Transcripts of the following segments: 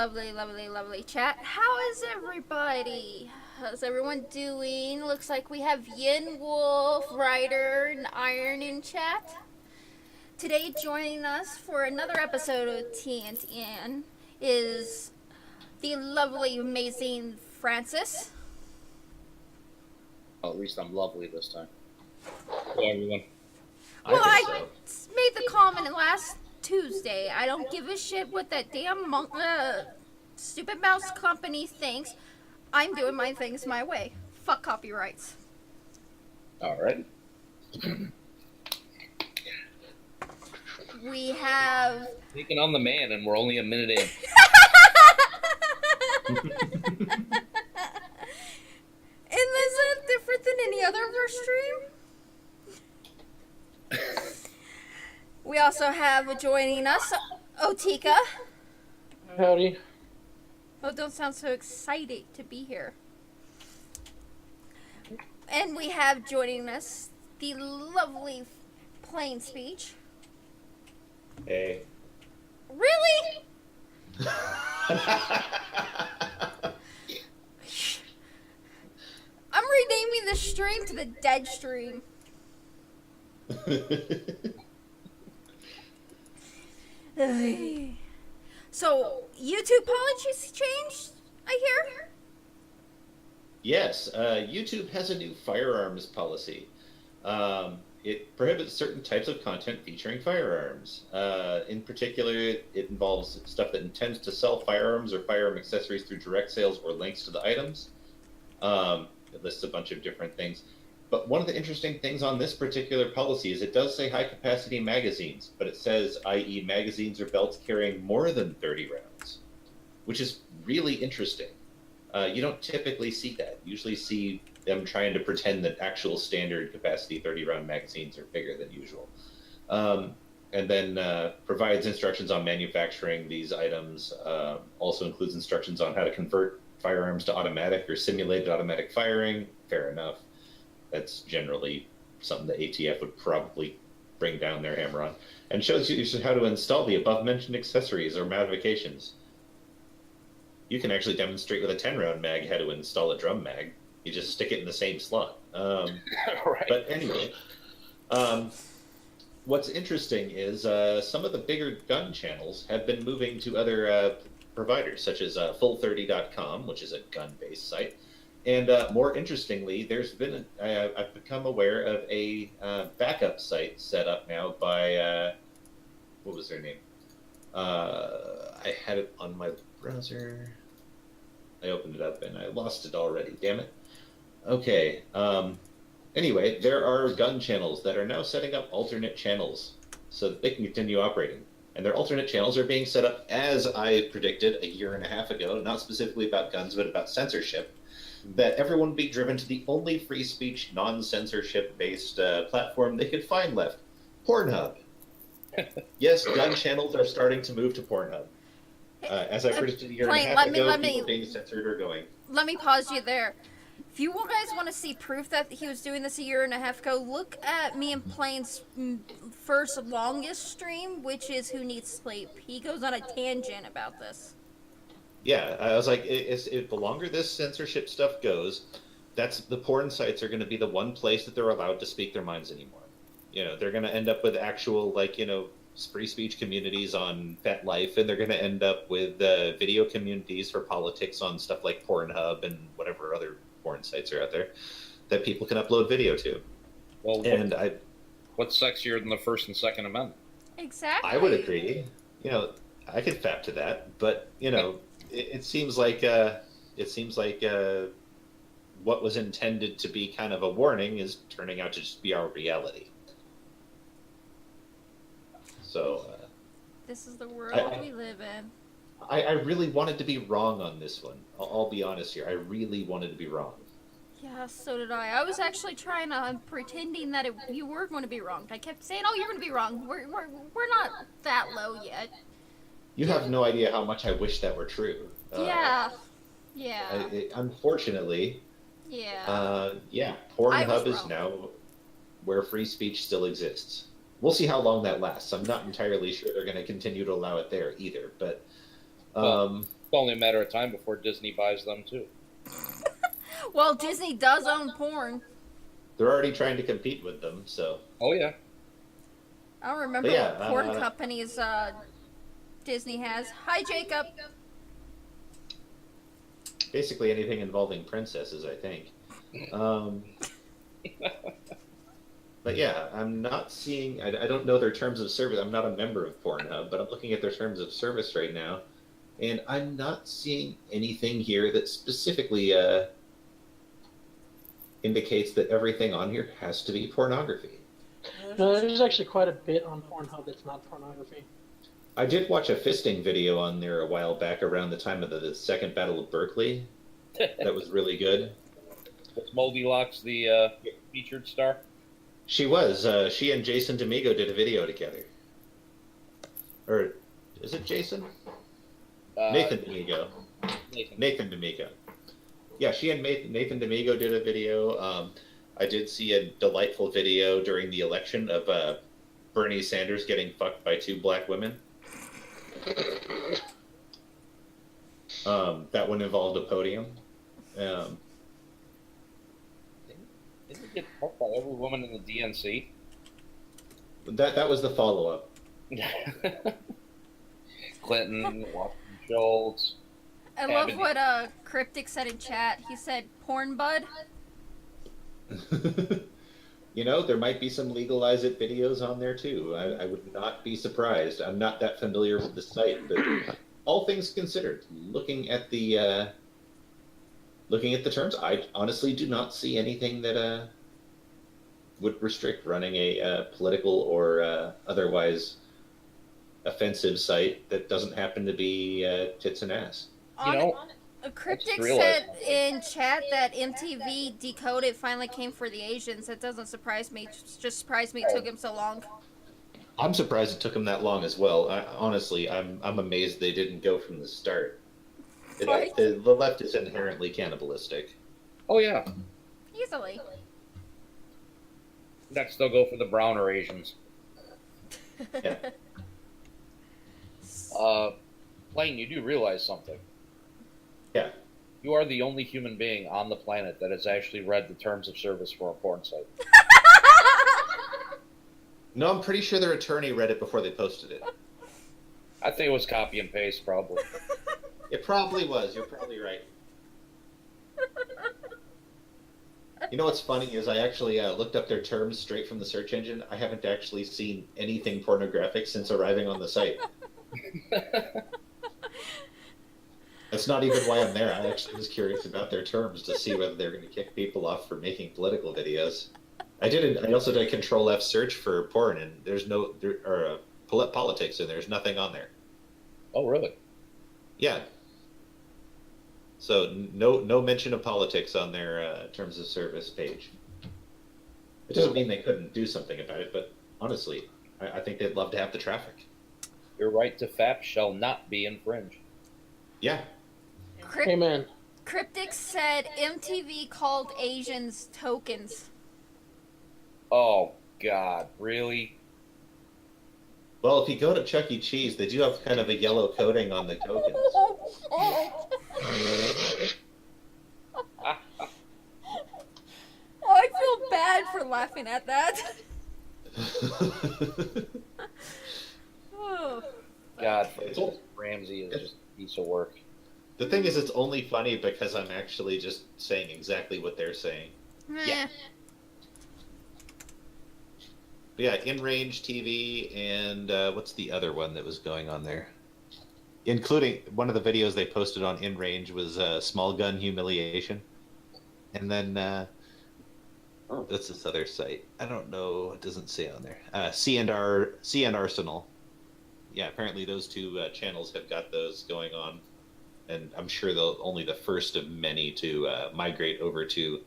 lovely, lovely, lovely chat. How is everybody? How's everyone doing? Looks like we have Yin Wolf, Ryder, and Iron in chat. Today, joining us for another episode of TNN is the lovely, amazing Francis. Well, at least I'm lovely this time. Hello, everyone. Well, I made the comment last Tuesday. I don't give a shit what that damn stupid mouse company thinks. I'm doing my things my way. Fuck copyrights. All right. We have... Taking on the man, and we're only a minute in. And is that different than any other of our stream? We also have joining us, Otika. Howdy. Oh, don't sound so excited to be here. And we have joining us the lovely Plain Speech. Hey. Really? I'm renaming this stream to the dead stream. So, YouTube policies changed, I hear? Yes, YouTube has a new firearms policy. It prohibits certain types of content featuring firearms. In particular, it involves stuff that intends to sell firearms or firearm accessories through direct sales or links to the items. It lists a bunch of different things. But one of the interesting things on this particular policy is it does say high-capacity magazines, but it says, i.e. magazines or belts carrying more than 30 rounds, which is really interesting. You don't typically see that. You usually see them trying to pretend that actual standard capacity 30-round magazines are bigger than usual. And then provides instructions on manufacturing these items, also includes instructions on how to convert firearms to automatic or simulated automatic firing. Fair enough. That's generally something the ATF would probably bring down their hammer on. And shows you how to install the above-mentioned accessories or modifications. You can actually demonstrate with a 10-round mag how to install a drum mag. You just stick it in the same slot. Right. But anyway, what's interesting is some of the bigger gun channels have been moving to other providers, such as full30.com, which is a gun-based site. And more interestingly, there's been I've become aware of a backup site set up now by what was their name? I had it on my browser. I opened it up and I lost it already. Damn it. Okay. Anyway, there are gun channels that are now setting up alternate channels so that they can continue operating. And their alternate channels are being set up, as I predicted a year and a half ago, not specifically about guns, but about censorship, that everyone would be driven to the only free speech, non-censorship-based platform they could find left, Pornhub. Yes, gun channels are starting to move to Pornhub. As I predicted a year and a half ago, people being censored are going. Let me pause you there. If you guys want to see proof that he was doing this a year and a half ago, look at me and Plain's first longest stream, which is Who Needs Sleep. He goes on a tangent about this. Yeah, I was like, the longer this censorship stuff goes, that's the porn sites are going to be the one place that they're allowed to speak their minds anymore. You know, they're going to end up with actual, free speech communities on FetLife, and they're going to end up with video communities for politics on stuff like Pornhub and whatever other porn sites are out there that people can upload video to. Well, and what's sexier than the First and Second Amendment? Exactly. I would agree. You know, I could fap to that, but it seems like what was intended to be kind of a warning is turning out to just be our reality. So this is the world we live in. I really wanted to be wrong on this one. I'll be honest here. I really wanted to be wrong. Yeah, so did I. I was actually trying to pretending that you were going to be wrong. I kept saying, "Oh, you're going to be wrong. We're not that low yet." You have no idea how much I wish that were true. Yeah. Unfortunately. Yeah. Pornhub is now where free speech still exists. We'll see how long that lasts. I'm not entirely sure they're going to continue to allow it there either, but only a matter of time before Disney buys them too. Well, Disney does own porn. They're already trying to compete with them, so. Oh yeah. I don't remember But yeah, what porn companies Disney has. Hi, Jacob. basically anything involving princesses, I think. But yeah, I'm not seeing. I don't know their terms of service. I'm not a member of Pornhub, but I'm looking at their terms of service right now, and I'm not seeing anything here that specifically indicates that everything on here has to be pornography. No, there's actually quite a bit on Pornhub that's not pornography. I did watch a fisting video on there a while back around the time of the Second Battle of Berkeley. That was really good. Was Moldy Locks the featured star? She was. She and Jason Domingo did a video together. Or is it Jason? Nathan Domingo. Nathan Domingo. Yeah, she and Nathan Domingo did a video. I did see a delightful video during the election of Bernie Sanders getting fucked by 2 black women. That one involved a podium. Didn't he get fucked by every woman in the DNC? That was the follow-up. Clinton, Washington Schultz. I love what Cryptic said in chat. He said, "Porn bud." You know, there might be some legalize it videos on there too. I would not be surprised. I'm not that familiar with the site, but all things considered, looking at the terms, I honestly do not see anything that would restrict running a political or otherwise offensive site that doesn't happen to be tits and ass. You know, Cryptic said in chat that MTV Decoded finally came for the Asians. That doesn't surprise me. Just surprised me it took him so long. I'm surprised it took them that long as well. Honestly, I'm amazed they didn't go from the start. Right? The left is inherently cannibalistic. Oh yeah. Easily. Next they'll go for the brown or Asians. Yeah. Blaine, you do realize something. Yeah. You are the only human being on the planet that has actually read the terms of service for a porn site. No, I'm pretty sure their attorney read it before they posted it. I think it was copy and paste, probably. It probably was. You're probably right. You know what's funny is I actually looked up their terms straight from the search engine. I haven't actually seen anything pornographic since arriving on the site. That's not even why I'm there. I actually was curious about their terms to see whether they're going to kick people off for making political videos. I also did a Control F search for porn, and there's politics, and there's nothing on there. Oh, really? Yeah. So no mention of politics on their terms of service page. It doesn't mean they couldn't do something about it, but honestly, I think they'd love to have the traffic. Your right to FAP shall not be infringed. Yeah. Amen. Cryptic said MTV called Asians tokens. Oh, God, really? Well, if you go to Chuck E. Cheese, they do have kind of a yellow coating on the tokens. Oh, I feel bad for laughing at that. Oh. God, Ramsey is just a piece of work. The thing is, it's only funny because I'm actually just saying exactly what they're saying. Yeah. But yeah, In-Range TV and what's the other one that was going on there? Including one of the videos they posted on In-Range was Small Gun Humiliation. And then, what's this other site? I don't know. It doesn't say on there. C and Arsenal. Yeah, apparently those 2 channels have got those going on. And I'm sure they'll only the first of many to migrate over to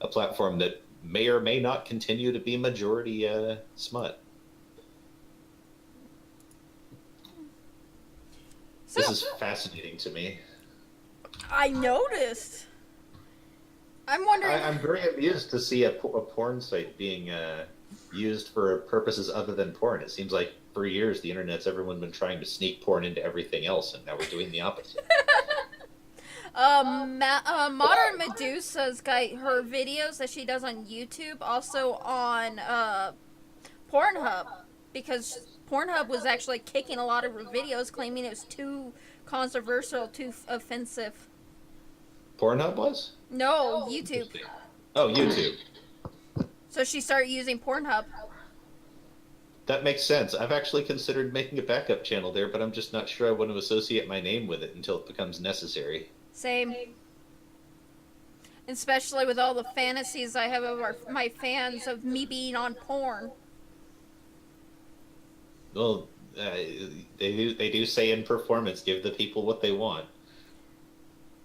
a platform that may or may not continue to be majority smut. So, This is fascinating to me. I noticed. I'm wondering. I'm very amused to see a porn site being used for purposes other than porn. It seems like for years the internet's everyone been trying to sneak porn into everything else, and now we're doing the opposite. Modern Medusa's got her videos that she does on YouTube, also on Pornhub, because Pornhub was actually kicking a lot of her videos, claiming it was too controversial, too offensive. Pornhub was? No, YouTube. Interesting. Oh, YouTube. So she started using Pornhub. That makes sense. I've actually considered making a backup channel there, but I'm just not sure I want to associate my name with it until it becomes necessary. Same. Especially with all the fantasies I have of my fans of me being on porn. Well, they do say in performance, give the people what they want.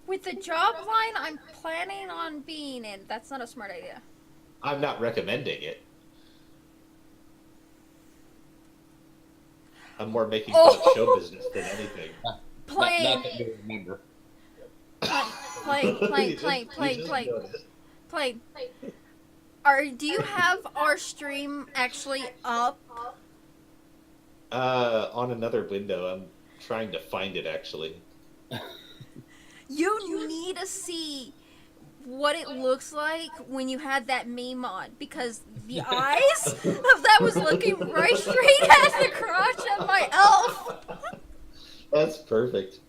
With the job line I'm planning on being in, that's not a smart idea. I'm not recommending it. I'm more making fun of show business than anything. Playing. Not that you remember. Playing. Do you have our stream actually up? On another window. I'm trying to find it, actually. You need to see what it looks like when you had that meme on, because the eyes of that was looking right straight at the crotch of my elf. That's perfect.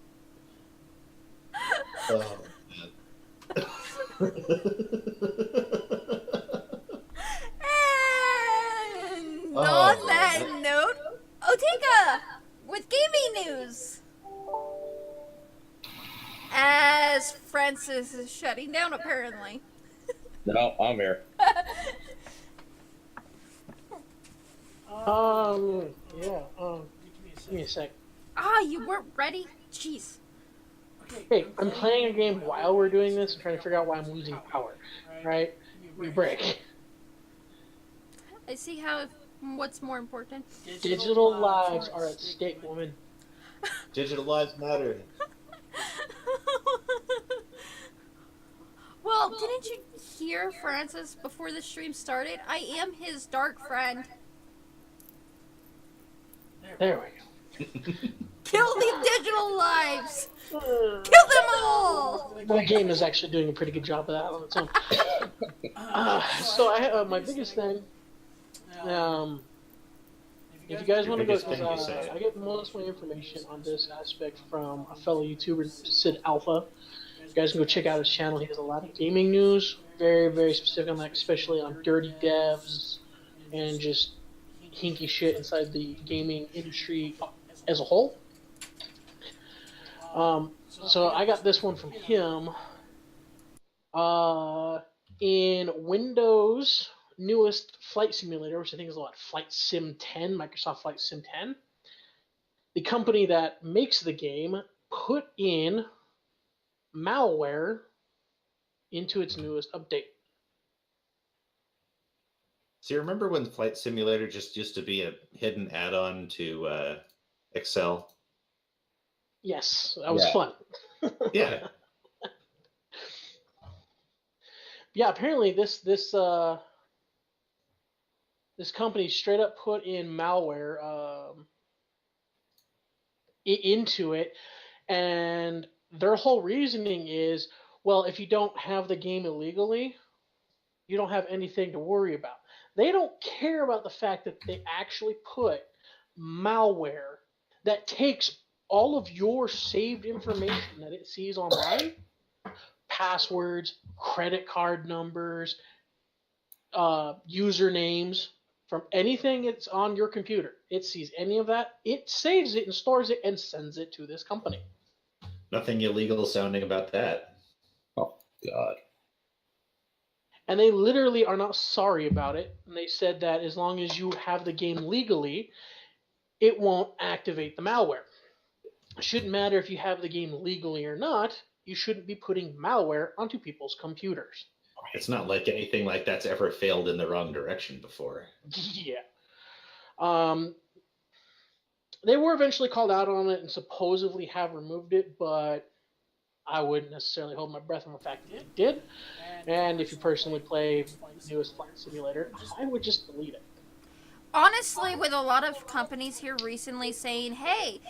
Oh, man. And on that note, Otika with gaming news. As Francis is shutting down, apparently. No, I'm here. Yeah, give me a sec. You weren't ready? Jeez. Hey, I'm playing a game while we're doing this and trying to figure out why I'm losing power, right? We break. I see what's more important. Digital lives are at stake, woman. Digital lives matter. Well, didn't you hear, Francis, before the stream started? I am his dark friend. There we go. Kill the digital lives! Kill them all! The game is actually doing a pretty good job of that on its own. So my biggest thing, if you guys want to go, because I get most of my information on this aspect from a fellow YouTuber, Sid Alpha. You guys can go check out his channel. He has a lot of gaming news, very, very specific on that, especially on dirty devs and just hinky shit inside the gaming industry as a whole. So I got this one from him. In Windows' newest flight simulator, which I think is Flight Sim 10, Microsoft Flight Sim 10, the company that makes the game put in malware into its newest update. So you remember when Flight Simulator just used to be a hidden add-on to Excel? Yes, that was fun. Yeah. Yeah, apparently this company straight up put in malware into it, and their whole reasoning is, well, if you don't have the game illegally, you don't have anything to worry about. They don't care about the fact that they actually put malware that takes all of your saved information that it sees online, passwords, credit card numbers, usernames, from anything that's on your computer. It sees any of that, it saves it and stores it and sends it to this company. Nothing illegal sounding about that. Oh, God. And they literally are not sorry about it. And they said that as long as you have the game legally, it won't activate the malware. It shouldn't matter if you have the game legally or not. You shouldn't be putting malware onto people's computers. It's not like anything like that's ever failed in the wrong direction before. Yeah. They were eventually called out on it and supposedly have removed it, but I wouldn't necessarily hold my breath on the fact that it did. And if you personally play the newest Flight Simulator, I would just delete it. Honestly, with a lot of companies here recently saying, hey,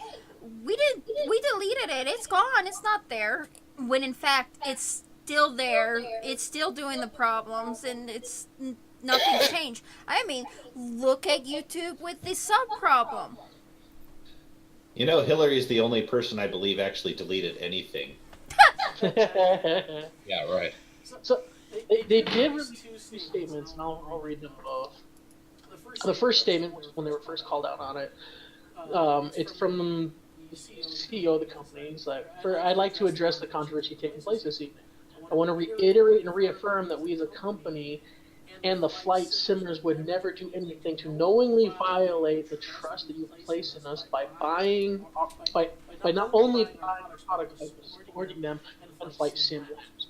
we deleted it. It's gone. It's not there. When in fact it's still there. It's still doing the problems, and nothing's changed. I mean, look at YouTube with the sub problem. You know, Hillary is the only person I believe actually deleted anything. Yeah, right. So they did release two statements, and I'll read them both. The first statement was when they were first called out on it. It's from the CEO of the company. He's like, I'd like to address the controversy taking place this evening. I want to reiterate and reaffirm that we as a company and the flight simmers would never do anything to knowingly violate the trust that you place in us by not only buying our products, but supporting them on flight simulators.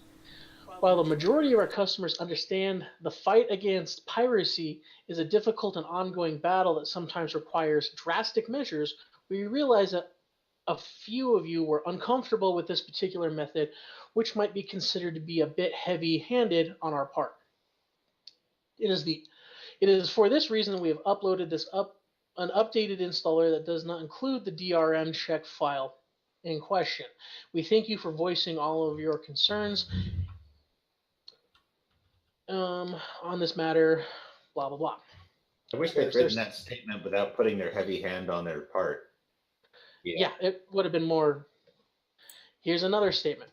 While the majority of our customers understand the fight against piracy is a difficult and ongoing battle that sometimes requires drastic measures, we realize that a few of you were uncomfortable with this particular method, which might be considered to be a bit heavy-handed on our part. It is for this reason that we have uploaded an updated installer that does not include the DRM check file in question. We thank you for voicing all of your concerns on this matter, blah, blah, blah. I wish they'd written that statement without putting their heavy hand on their part. Yeah, it would have been more. Here's another statement.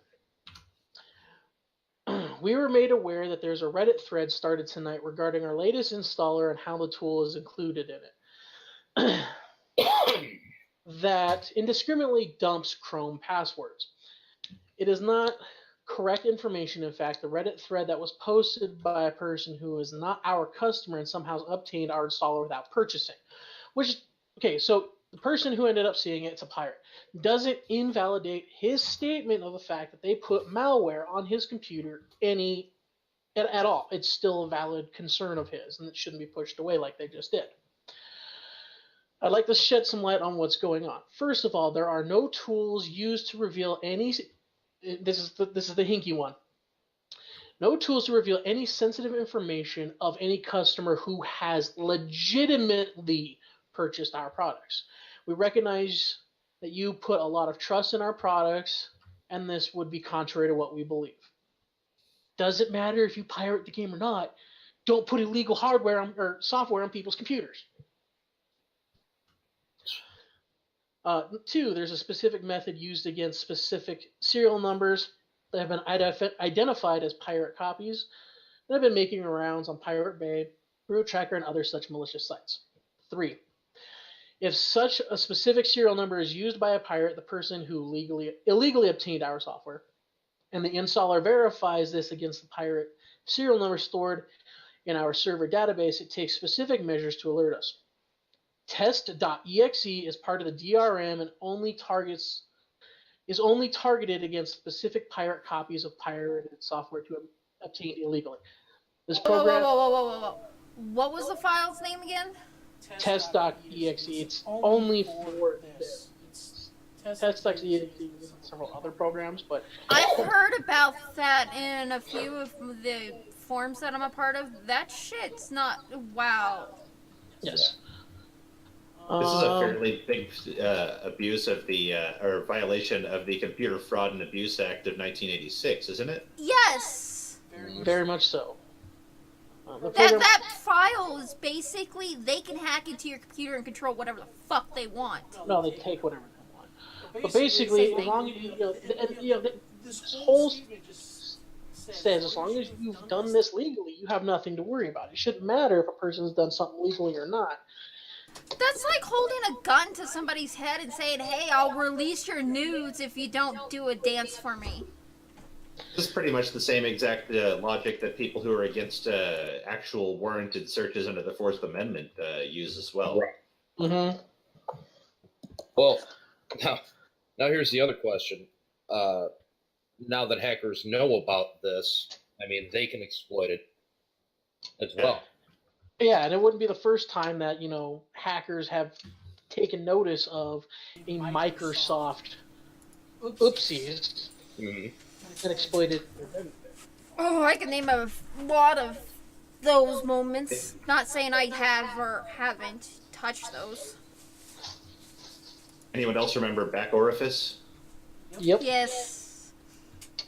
We were made aware that there's a Reddit thread started tonight regarding our latest installer and how the tool is included in it. That indiscriminately dumps Chrome passwords. It is not correct information. In fact, the Reddit thread that was posted by a person who is not our customer and somehow obtained our installer without purchasing. So the person who ended up seeing it's a pirate. Doesn't invalidate his statement of the fact that they put malware on his computer at all. It's still a valid concern of his, and it shouldn't be pushed away like they just did. I'd like to shed some light on what's going on. First of all, there are no tools used to reveal any. This is the hinky one. No tools to reveal any sensitive information of any customer who has legitimately purchased our products. We recognize that you put a lot of trust in our products, and this would be contrary to what we believe. Does it matter if you pirate the game or not? Don't put illegal hardware or software on people's computers. 2, there's a specific method used against specific serial numbers that have been identified as pirate copies that have been making rounds on Pirate Bay, Root Tracker, and other such malicious sites. 3, if such a specific serial number is used by a pirate, the person who illegally obtained our software, and the installer verifies this against the pirate serial number stored in our server database, it takes specific measures to alert us. Test.exe is part of the DRM and is only targeted against specific pirate copies of pirated software to obtain illegally. This program. Whoa. What was the file's name again? Test.exe. It's only for this. Test.exe and several other programs, but I've heard about that in a few of the forums that I'm a part of. That shit's not. Wow. Yes. This is a fairly big abuse of or violation of the Computer Fraud and Abuse Act of 1986, isn't it? Yes. Very much so. That file is basically they can hack into your computer and control whatever the fuck they want. No, they take whatever they want. But basically, as long as this whole statement just says, as long as you've done this legally, you have nothing to worry about. It shouldn't matter if a person's done something legally or not. That's like holding a gun to somebody's head and saying, hey, I'll release your nudes if you don't do a dance for me. This is pretty much the same exact logic that people who are against actual warranted searches under the Fourth Amendment use as well. Right. Mm-hmm. Well, now here's the other question. Now that hackers know about this, I mean, they can exploit it as well. Yeah, and it wouldn't be the first time that, hackers have taken notice of a Microsoft oopsies and exploited. Oh, I can name a lot of those moments. Not saying I have or haven't touched those. Anyone else remember Back Orifice? Yep. Yes.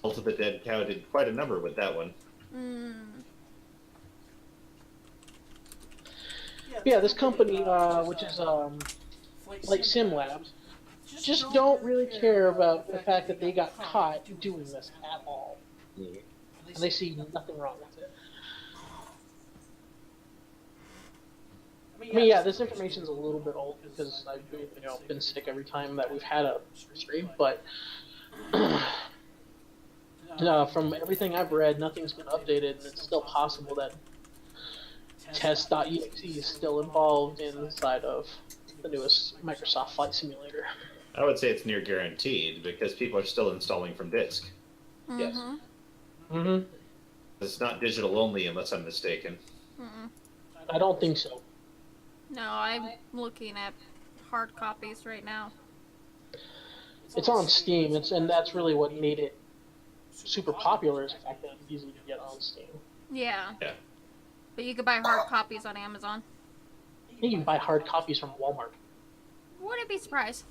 Cult of the Dead Cow did quite a number with that one. Yeah, this company, which is like Sim Labs, just don't really care about the fact that they got caught doing this at all. Mhm. And they see nothing wrong with it. I mean, yeah, this information's a little bit old because I've been sick every time that we've had a stream, but from everything I've read, nothing's been updated, and it's still possible that test.exe is still involved inside of the newest Microsoft Flight Simulator. I would say it's near guaranteed because people are still installing from disk. Yes. Mm-hmm. It's not digital only, unless I'm mistaken. I don't think so. No, I'm looking at hard copies right now. It's on Steam, and that's really what made it super popular, is the fact that it's easy to get on Steam. Yeah. Yeah. But you could buy hard copies on Amazon. You can buy hard copies from Walmart. Wouldn't be surprised.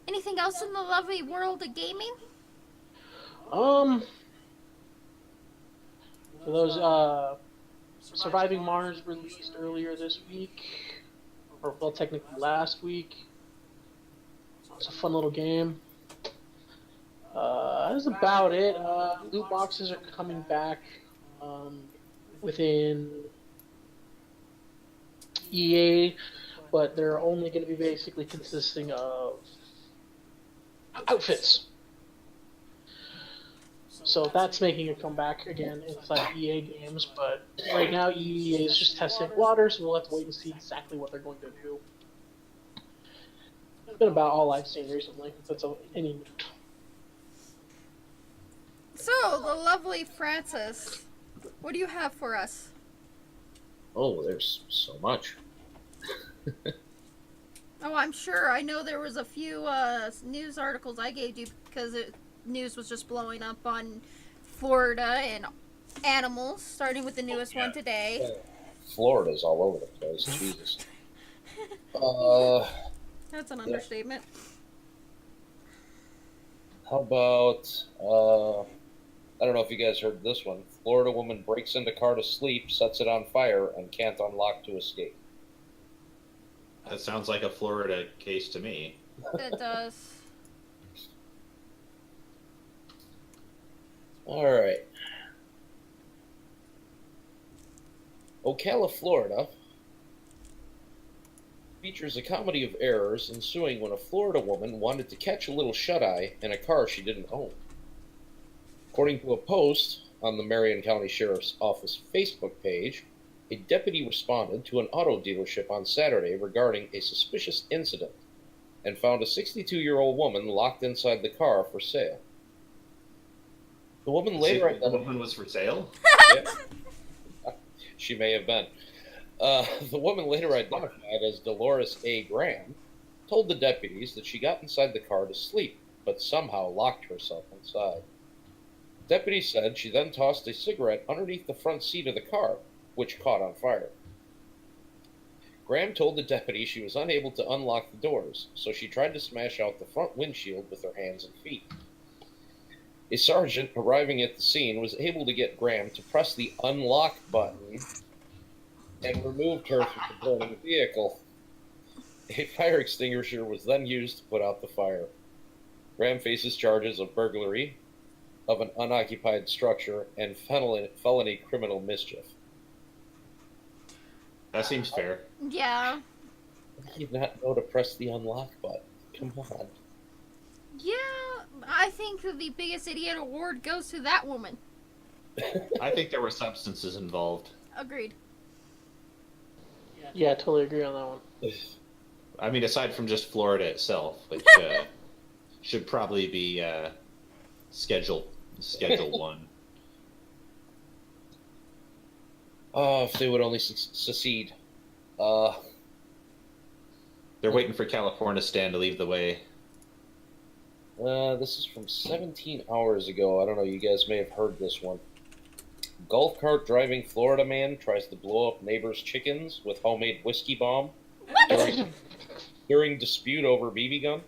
Anything else in the lovely world of gaming? Those Surviving Mars released earlier this week, or well, technically last week. It's a fun little game. That's about it. Loot boxes are coming back within EA, but they're only going to be basically consisting of outfits. So that's making a comeback again inside EA games, but right now EA is just testing waters, so we'll have to wait and see exactly what they're going to do. It's been about all I've seen recently. That's any note. So, the lovely Francis, what do you have for us? Oh, there's so much. Oh, I'm sure. I know there was a few news articles I gave you because news was just blowing up on Florida and animals, starting with the newest one today. Florida's all over the place. Jesus. That's an understatement. How about, I don't know if you guys heard this one. Florida woman breaks into car to sleep, sets it on fire, and can't unlock to escape. That sounds like a Florida case to me. It does. All right. Ocala, Florida features a comedy of errors ensuing when a Florida woman wanted to catch a little shut-eye in a car she didn't own. According to a post on the Marion County Sheriff's Office Facebook page, a deputy responded to an auto dealership on Saturday regarding a suspicious incident and found a 62-year-old woman locked inside the car for sale. The woman later The woman was for sale? Yeah. She may have been. The woman later identified as Dolores A. Graham told the deputies that she got inside the car to sleep, but somehow locked herself inside. Deputies said she then tossed a cigarette underneath the front seat of the car, which caught on fire. Graham told the deputy she was unable to unlock the doors, so she tried to smash out the front windshield with her hands and feet. A sergeant arriving at the scene was able to get Graham to press the unlock button and removed her from the burning vehicle. A fire extinguisher was then used to put out the fire. Graham faces charges of burglary of an unoccupied structure and felony criminal mischief. That seems fair. Yeah. I did not know to press the unlock button. Come on. Yeah, I think the biggest idiot award goes to that woman. I think there were substances involved. Agreed. Yeah, I totally agree on that one. I mean, aside from just Florida itself, which should probably be Schedule 1. Oh, if they would only secede. They're waiting for California Stan to leave the way. This is from 17 hours ago. I don't know, you guys may have heard this one. Golf cart driving Florida man tries to blow up neighbor's chickens with homemade whiskey bomb during dispute over BB gun.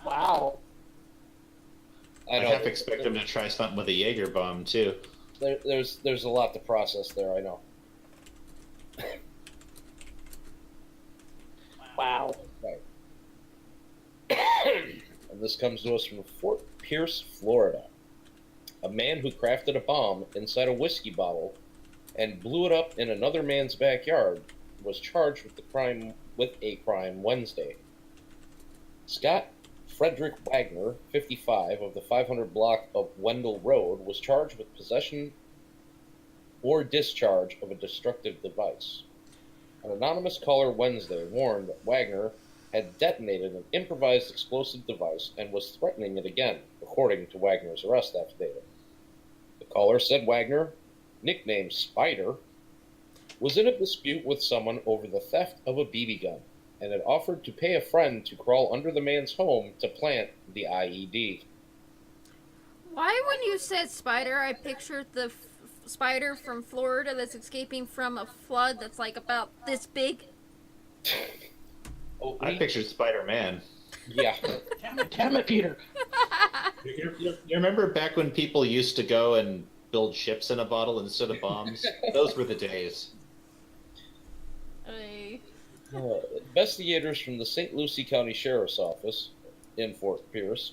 Wow. I half expect him to try something with a Jaeger bomb too. There's a lot to process there. I know. Wow. Right. And this comes to us from Fort Pierce, Florida. A man who crafted a bomb inside a whiskey bottle and blew it up in another man's backyard was charged with a crime Wednesday. Scott Frederick Wagner, 55, of the 500 block of Wendell Road, was charged with possession or discharge of a destructive device. An anonymous caller Wednesday warned that Wagner had detonated an improvised explosive device and was threatening it again, according to Wagner's arrest affidavit. The caller said Wagner, nicknamed Spider, was in a dispute with someone over the theft of a BB gun and had offered to pay a friend to crawl under the man's home to plant the IED. Why, when you said spider, I pictured the spider from Florida that's escaping from a flood that's like about this big? I pictured Spider-Man. Yeah. Damn it, Peter. You remember back when people used to go and build ships in a bottle instead of bombs? Those were the days. Investigators from the St. Lucie County Sheriff's Office in Fort Pierce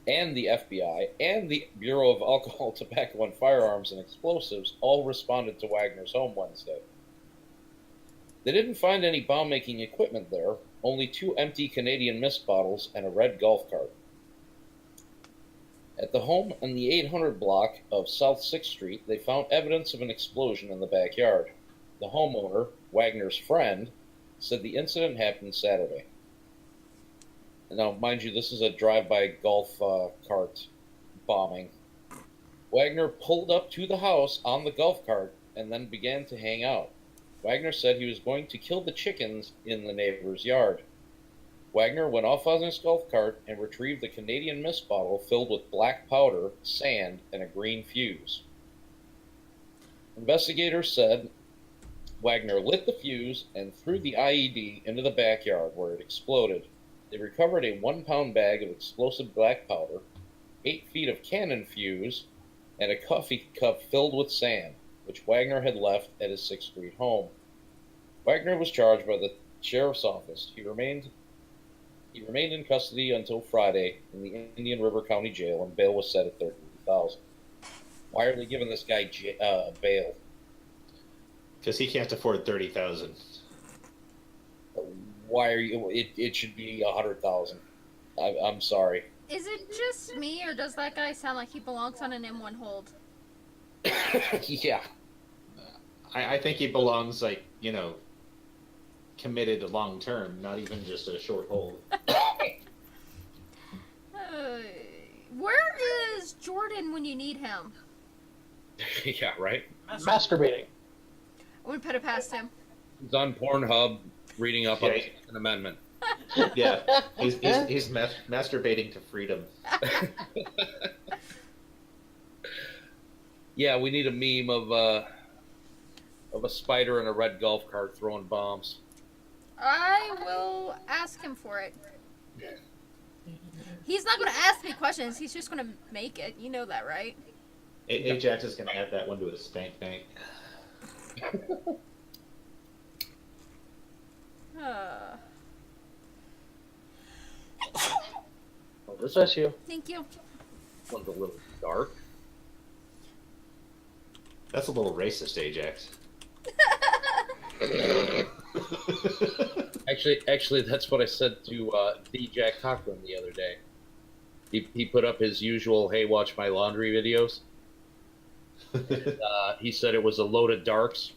and the FBI and the Bureau of Alcohol, Tobacco, and Firearms and Explosives all responded to Wagner's home Wednesday. They didn't find any bomb-making equipment there, only 2 empty Canadian Mist bottles and a red golf cart. At the home on the 800 block of South 6th Street, they found evidence of an explosion in the backyard. The homeowner, Wagner's friend, said the incident happened Saturday. Now, mind you, this is a drive-by golf cart bombing. Wagner pulled up to the house on the golf cart and then began to hang out. Wagner said he was going to kill the chickens in the neighbor's yard. Wagner went off on his golf cart and retrieved the Canadian Mist bottle filled with black powder, sand, and a green fuse. Investigators said Wagner lit the fuse and threw the IED into the backyard where it exploded. They recovered a 1-pound bag of explosive black powder, 8 feet of cannon fuse, and a coffee cup filled with sand, which Wagner had left at his 6th Street home. Wagner was charged by the sheriff's office. He remained in custody until Friday in the Indian River County Jail, and bail was set at $30,000. Why are they giving this guy bail? Because he can't afford $30,000. Why are you? It should be $100,000. I'm sorry. Is it just me, or does that guy sound like he belongs on an M1 hold? Yeah. I think he belongs, like, committed long term, not even just a short hold. Where is Jordan when you need him? Yeah, right? Masturbating. I would put it past him. He's on Pornhub reading up on an amendment. Yeah, he's masturbating to freedom. Yeah, we need a meme of a spider in a red golf cart throwing bombs. I will ask him for it. He's not going to ask me questions. He's just going to make it. You know that, right? Ajax is going to add that one to his spank bank. Oh, this Bless you. Thank you. one's a little dark. That's a little racist, Ajax. Actually, that's what I said to D. Jack Cochran the other day. He put up his usual, hey, watch my laundry videos. He said it was a load of darks.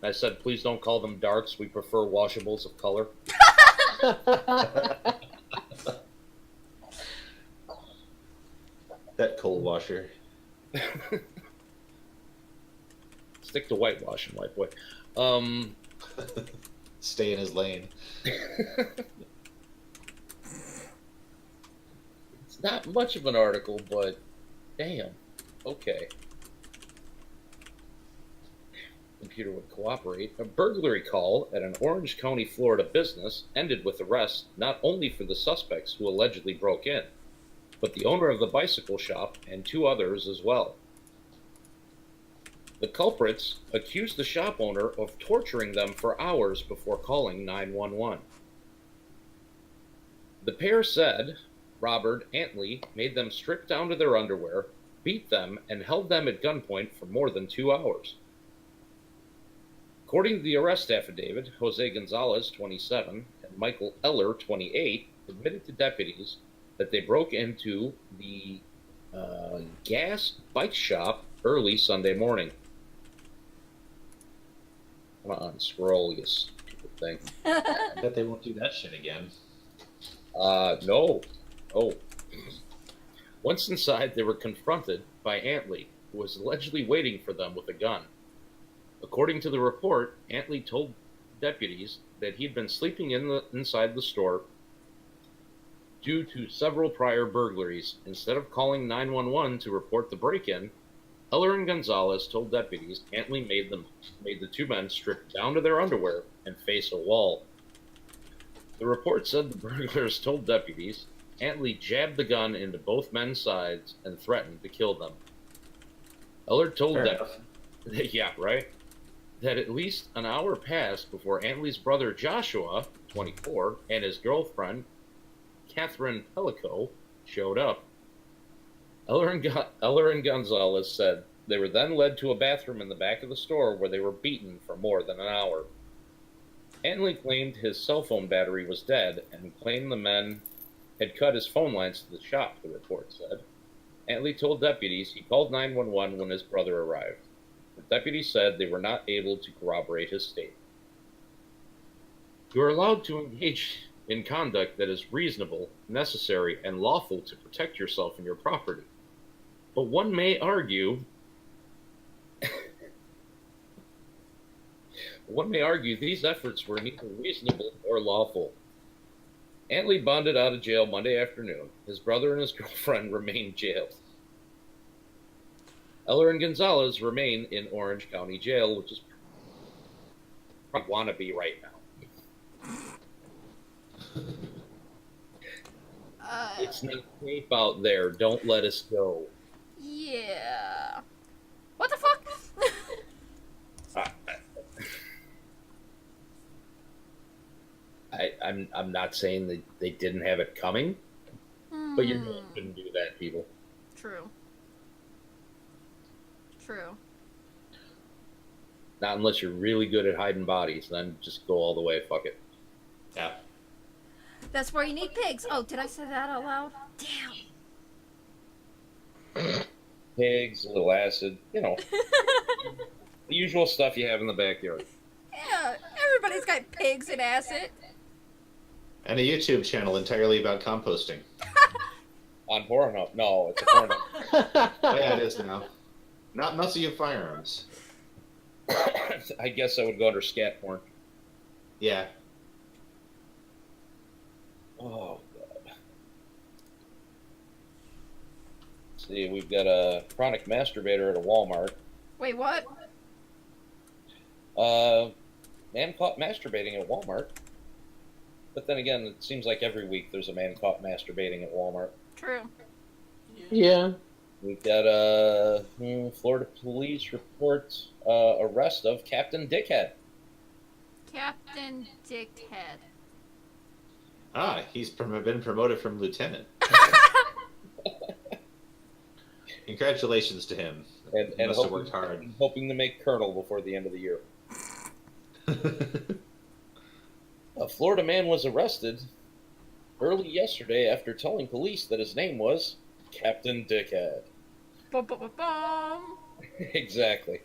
I said, please don't call them darks. We prefer washables of color. That cold washer. Stick to whitewashing, white boy. Stay in his lane. It's not much of an article, but damn. Okay. computer would cooperate, a burglary call at an Orange County, Florida business ended with arrests not only for the suspects who allegedly broke in, but the owner of the bicycle shop and 2 others as well. The culprits accused the shop owner of torturing them for hours before calling 911. The pair said Robert Antley made them strip down to their underwear, beat them, and held them at gunpoint for more than 2 hours. According to the arrest affidavit, Jose Gonzalez, 27, and Michael Eller, 28, admitted to deputies that they broke into the gas bike shop early Sunday morning. Come on, scroll, you stupid thing. I bet they won't do that shit again. No. Oh. Once inside, they were confronted by Antley, who was allegedly waiting for them with a gun. According to the report, Antley told deputies that he'd been sleeping inside the store due to several prior burglaries. Instead of calling 911 to report the break-in, Eller and Gonzalez told deputies Antley made the 2 men strip down to their underwear and face a wall. The report said the burglars told deputies Antley jabbed the gun into both men's sides and threatened to kill them. Eller told them, yeah, right, that at least an hour passed before Antley's brother Joshua, 24, and his girlfriend, Catherine Pellico, showed up. Eller and Gonzalez said they were then led to a bathroom in the back of the store where they were beaten for more than an hour. Antley claimed his cell phone battery was dead and claimed the men had cut his phone lines to the shop, the report said. Antley told deputies he called 911 when his brother arrived. The deputies said they were not able to corroborate his statement. You are allowed to engage in conduct that is reasonable, necessary, and lawful to protect yourself and your property. But one may argue these efforts were neither reasonable nor lawful. Antley bonded out of jail Monday afternoon. His brother and his girlfriend remain jailed. Eller and Gonzalez remain in Orange County Jail, which is probably want to be right now. It's not safe out there. Don't let us go. Yeah. What the fuck? I'm not saying that they didn't have it coming, but you really couldn't do that, people. True. True. Not unless you're really good at hiding bodies, then just go all the way. Fuck it. Yeah. That's where you need pigs. Oh, did I say that out loud? Damn. Pigs, a little acid, the usual stuff you have in the backyard. Yeah, everybody's got pigs and acid. And a YouTube channel entirely about composting. On Pornhub? No, it's a Pornhub. Yeah, it is now. Not Musty of Firearms. I guess I would go under scat porn. Yeah. Oh, God. Let's see, we've got a chronic masturbator at a Walmart. Wait, what? Man caught masturbating at Walmart. But then again, it seems like every week there's a man caught masturbating at Walmart. True. Yeah. We've got a Florida police report arrest of Captain Dickhead. Captain Dickhead. Ah, he's been promoted from lieutenant. Congratulations to him. And must have worked hard. Hoping to make colonel before the end of the year. A Florida man was arrested early yesterday after telling police that his name was Captain Dickhead. Bum, bum, bum, bum. Exactly.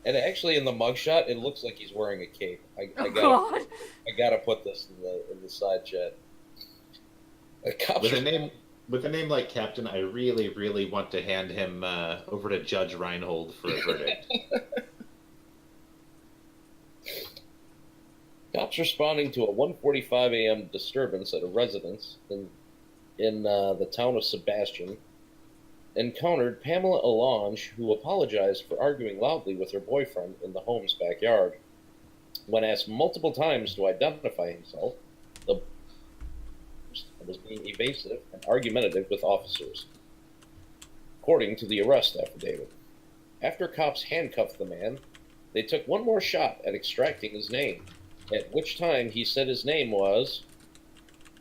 And actually, in the mugshot, it looks like he's wearing a cape. I gotta put this in the side chat. With a name like Captain, I really, really want to hand him over to Judge Reinhold for a verdict. Cops responding to a 1:45 a.m. disturbance at a residence in the town of Sebastian encountered Pamela Allange, who apologized for arguing loudly with her boyfriend in the home's backyard. When asked multiple times to identify himself, the was being evasive and argumentative with officers, according to the arrest affidavit. After cops handcuffed the man, they took one more shot at extracting his name, at which time he said his name was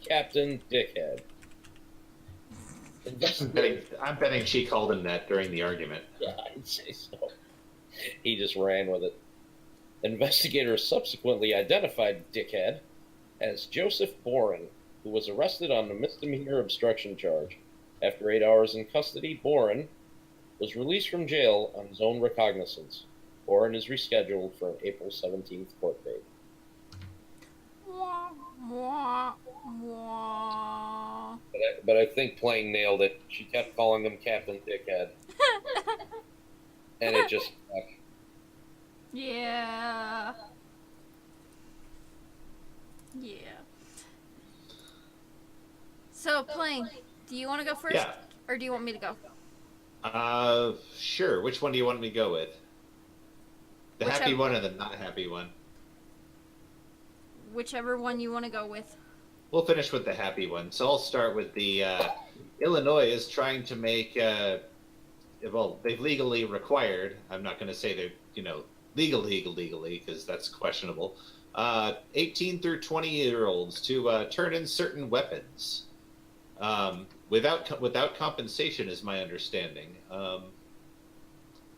Captain Dickhead. I'm betting she called him that during the argument. Yeah, I'd say so. He just ran with it. Investigators subsequently identified Dickhead as Joseph Boren, who was arrested on a misdemeanor obstruction charge. After 8 hours in custody, Boren was released from jail on his own recognizance. Boren is rescheduled for an April 17th court date. Wah, wah, wah. But I think Playing nailed it. She kept calling him Captain Dickhead. And it just stuck. Yeah. Yeah. So, Playing, do you want to go first? Yeah. Or do you want me to go? Sure. Which one do you want me to go with? The happy Whichever. one or the not happy one? Whichever one you want to go with. We'll finish with the happy one. So I'll start with the Illinois is trying to make, well, they've legally required, I'm not going to say they're, legally, because that's questionable, 18 through 20-year-olds to turn in certain weapons without compensation, is my understanding.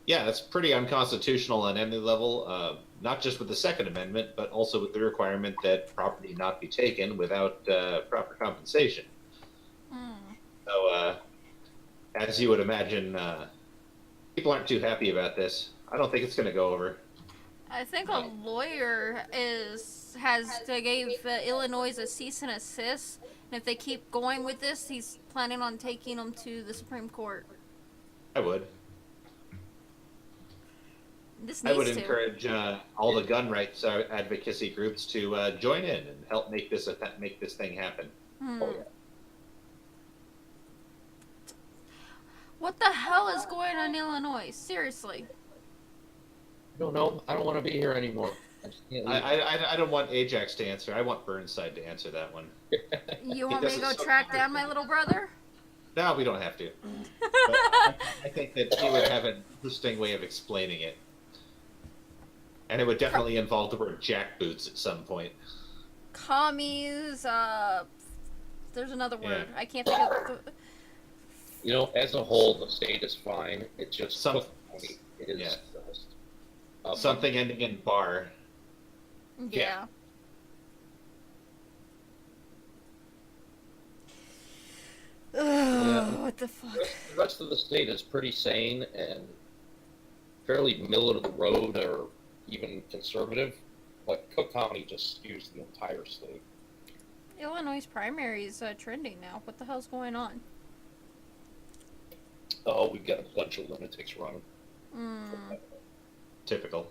Yeah, that's pretty unconstitutional on any level, not just with the Second Amendment, but also with the requirement that property not be taken without proper compensation. So, as you would imagine, people aren't too happy about this. I don't think it's going to go over. I think a lawyer gave Illinois a cease and assist, and if they keep going with this, he's planning on taking them to the Supreme Court. I would. This I needs would to. encourage all the gun rights advocacy groups to join in and help make this thing happen. Hmm. Oh, yeah. What the hell is going on in Illinois? Seriously. I don't know. I don't want to be here anymore. I just can't leave. I don't want Ajax to answer. I want Burnside to answer that one. You want me to go doesn't track down my little brother? No, we don't have to. But I think that he would have an interesting way of explaining it. And it would definitely involve the word jackboots at some point. Commies, there's another word. Yeah. I can't think of the... As a whole, the state is fine. It's just Some- Cook County is yeah. just Something ending in bar. Yeah. Ugh, what the fuck? The rest of the state is pretty sane and fairly middle of the road or even conservative. Like Cook County just skews the entire state. Illinois' primary is trending now. What the hell's going on? Oh, we've got a bunch of lunatics running. Typical.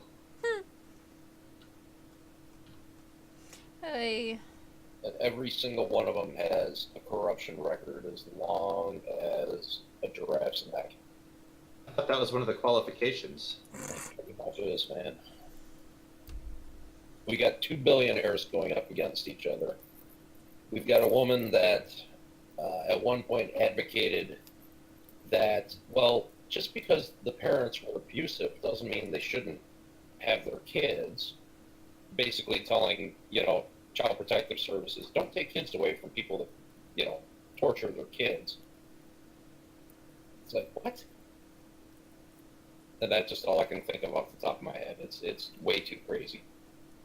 Hey. And every single one of them has a corruption record as long as a giraffe's neck. I thought that was one of the qualifications. Pretty much is, man. We got two billionaires going up against each other. We've got a woman that at one point advocated that, well, just because the parents were abusive doesn't mean they shouldn't have their kids. Basically telling, Child Protective Services, don't take kids away from people that, torture their kids. It's like, what? And that's just all I can think of off the top of my head. It's way too crazy.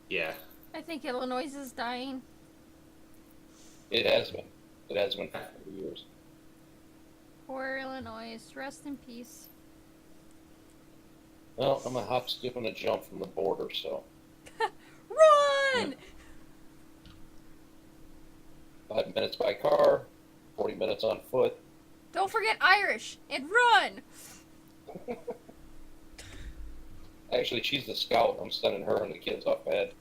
Yeah. I think Illinois is dying. It has been. It has been for years. Poor Illinois. Rest in peace. Well, I'm a hop, skip, and a jump from the border, so Run! 5 minutes by car, 40 minutes on foot. Don't forget Irish and run! Actually, she's the scout. I'm sending her and the kids off ahead.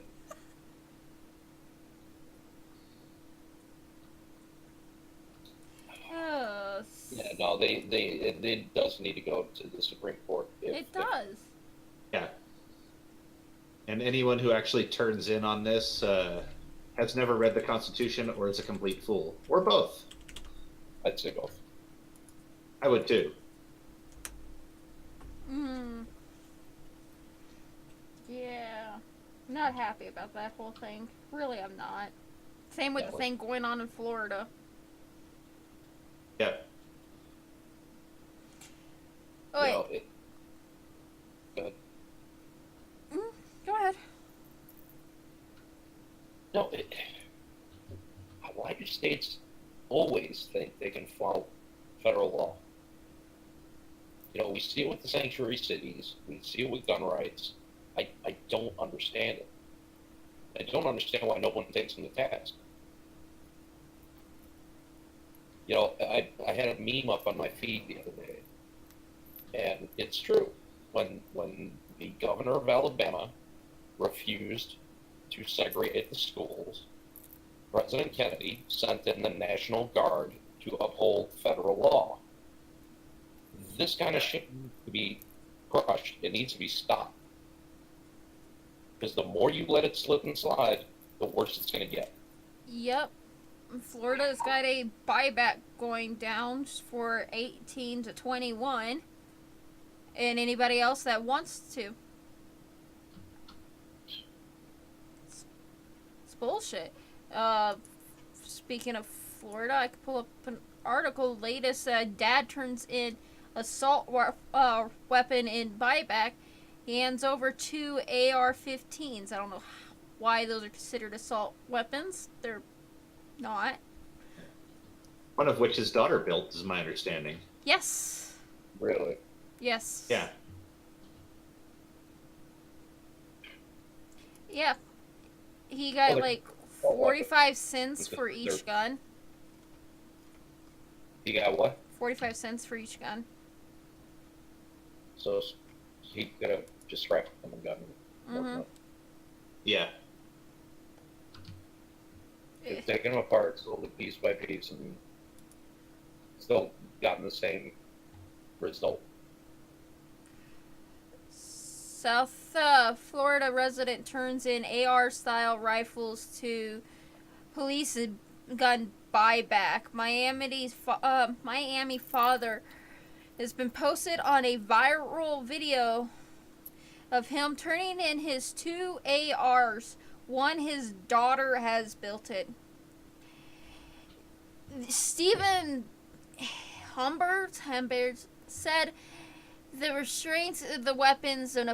Yeah, no, it does need to go to the Supreme Court. It does. Yeah. And anyone who actually turns in on this has never read the Constitution or is a complete fool. Or both. I'd say both. I would too. Yeah. I'm not happy about that whole thing. Really, I'm not. Same with the thing going on in Florida. Yeah. Oh, wait. Go ahead. Go ahead. No, why do states always think they can follow federal law? You know, we see it with the sanctuary cities. We see it with gun rights. I don't understand it. I don't understand why no one takes them to task. You know, I had a meme up on my feed the other day, and it's true. When the governor of Alabama refused to segregate the schools, President Kennedy sent in the National Guard to uphold federal law. This kind of shit needs to be crushed. It needs to be stopped. Because the more you let it slip and slide, the worse it's going to get. Yep. Florida's got a buyback going down for 18 to 21. And anybody else that wants to. It's bullshit. Speaking of Florida, I could pull up an article. Latest, dad turns in assault weapon in buyback. He hands over 2 AR-15s. I don't know why those are considered assault weapons. They're not. One of which his daughter built, is my understanding. Yes. Really? Yes. Yeah. Yeah. He got like 45 cents for each gun. You got what? 45 cents for each gun. So he could have just scrapped them and gotten them. Yeah. He's taken them apart, sold it piece by piece, and still gotten the same result. South Florida resident turns in AR-style rifles to police gun buyback. Miami father has been posted on a viral video of him turning in his 2 ARs. One, his daughter has built it. Stephen Humbert said the restraints of the weapons and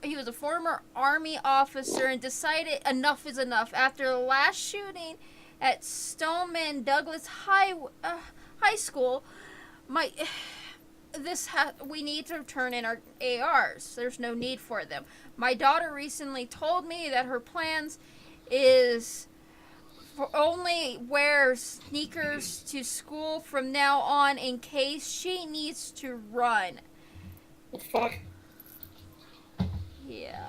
he was a former Army officer and decided enough is enough after the last shooting at Stoneman Douglas High School. We need to turn in our ARs. There's no need for them. My daughter recently told me that her plans is for only wear sneakers to school from now on in case she needs to run. What the fuck? Yeah.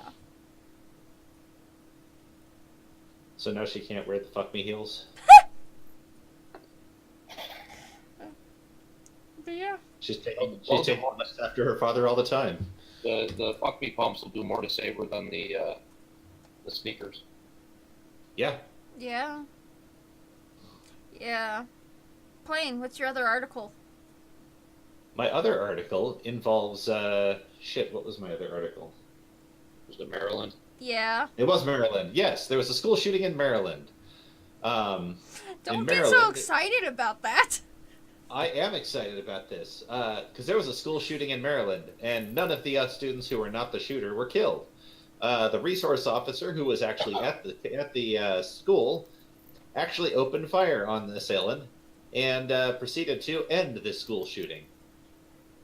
So now she can't wear the fuck me heels? But yeah. She's taking after her father all the time. The fuck me pumps will do more to save her than the sneakers. Yeah. Yeah. Yeah. Plain, what's your other article? My other article involves what was my other article? Was it Maryland? Yeah. It was Maryland. Yes, there was a school shooting in Maryland. Don't in get Maryland, so excited about that. I am excited about this because there was a school shooting in Maryland, and none of the students who were not the shooter were killed. The resource officer, who was actually at the school, actually opened fire on the assailant and proceeded to end this school shooting.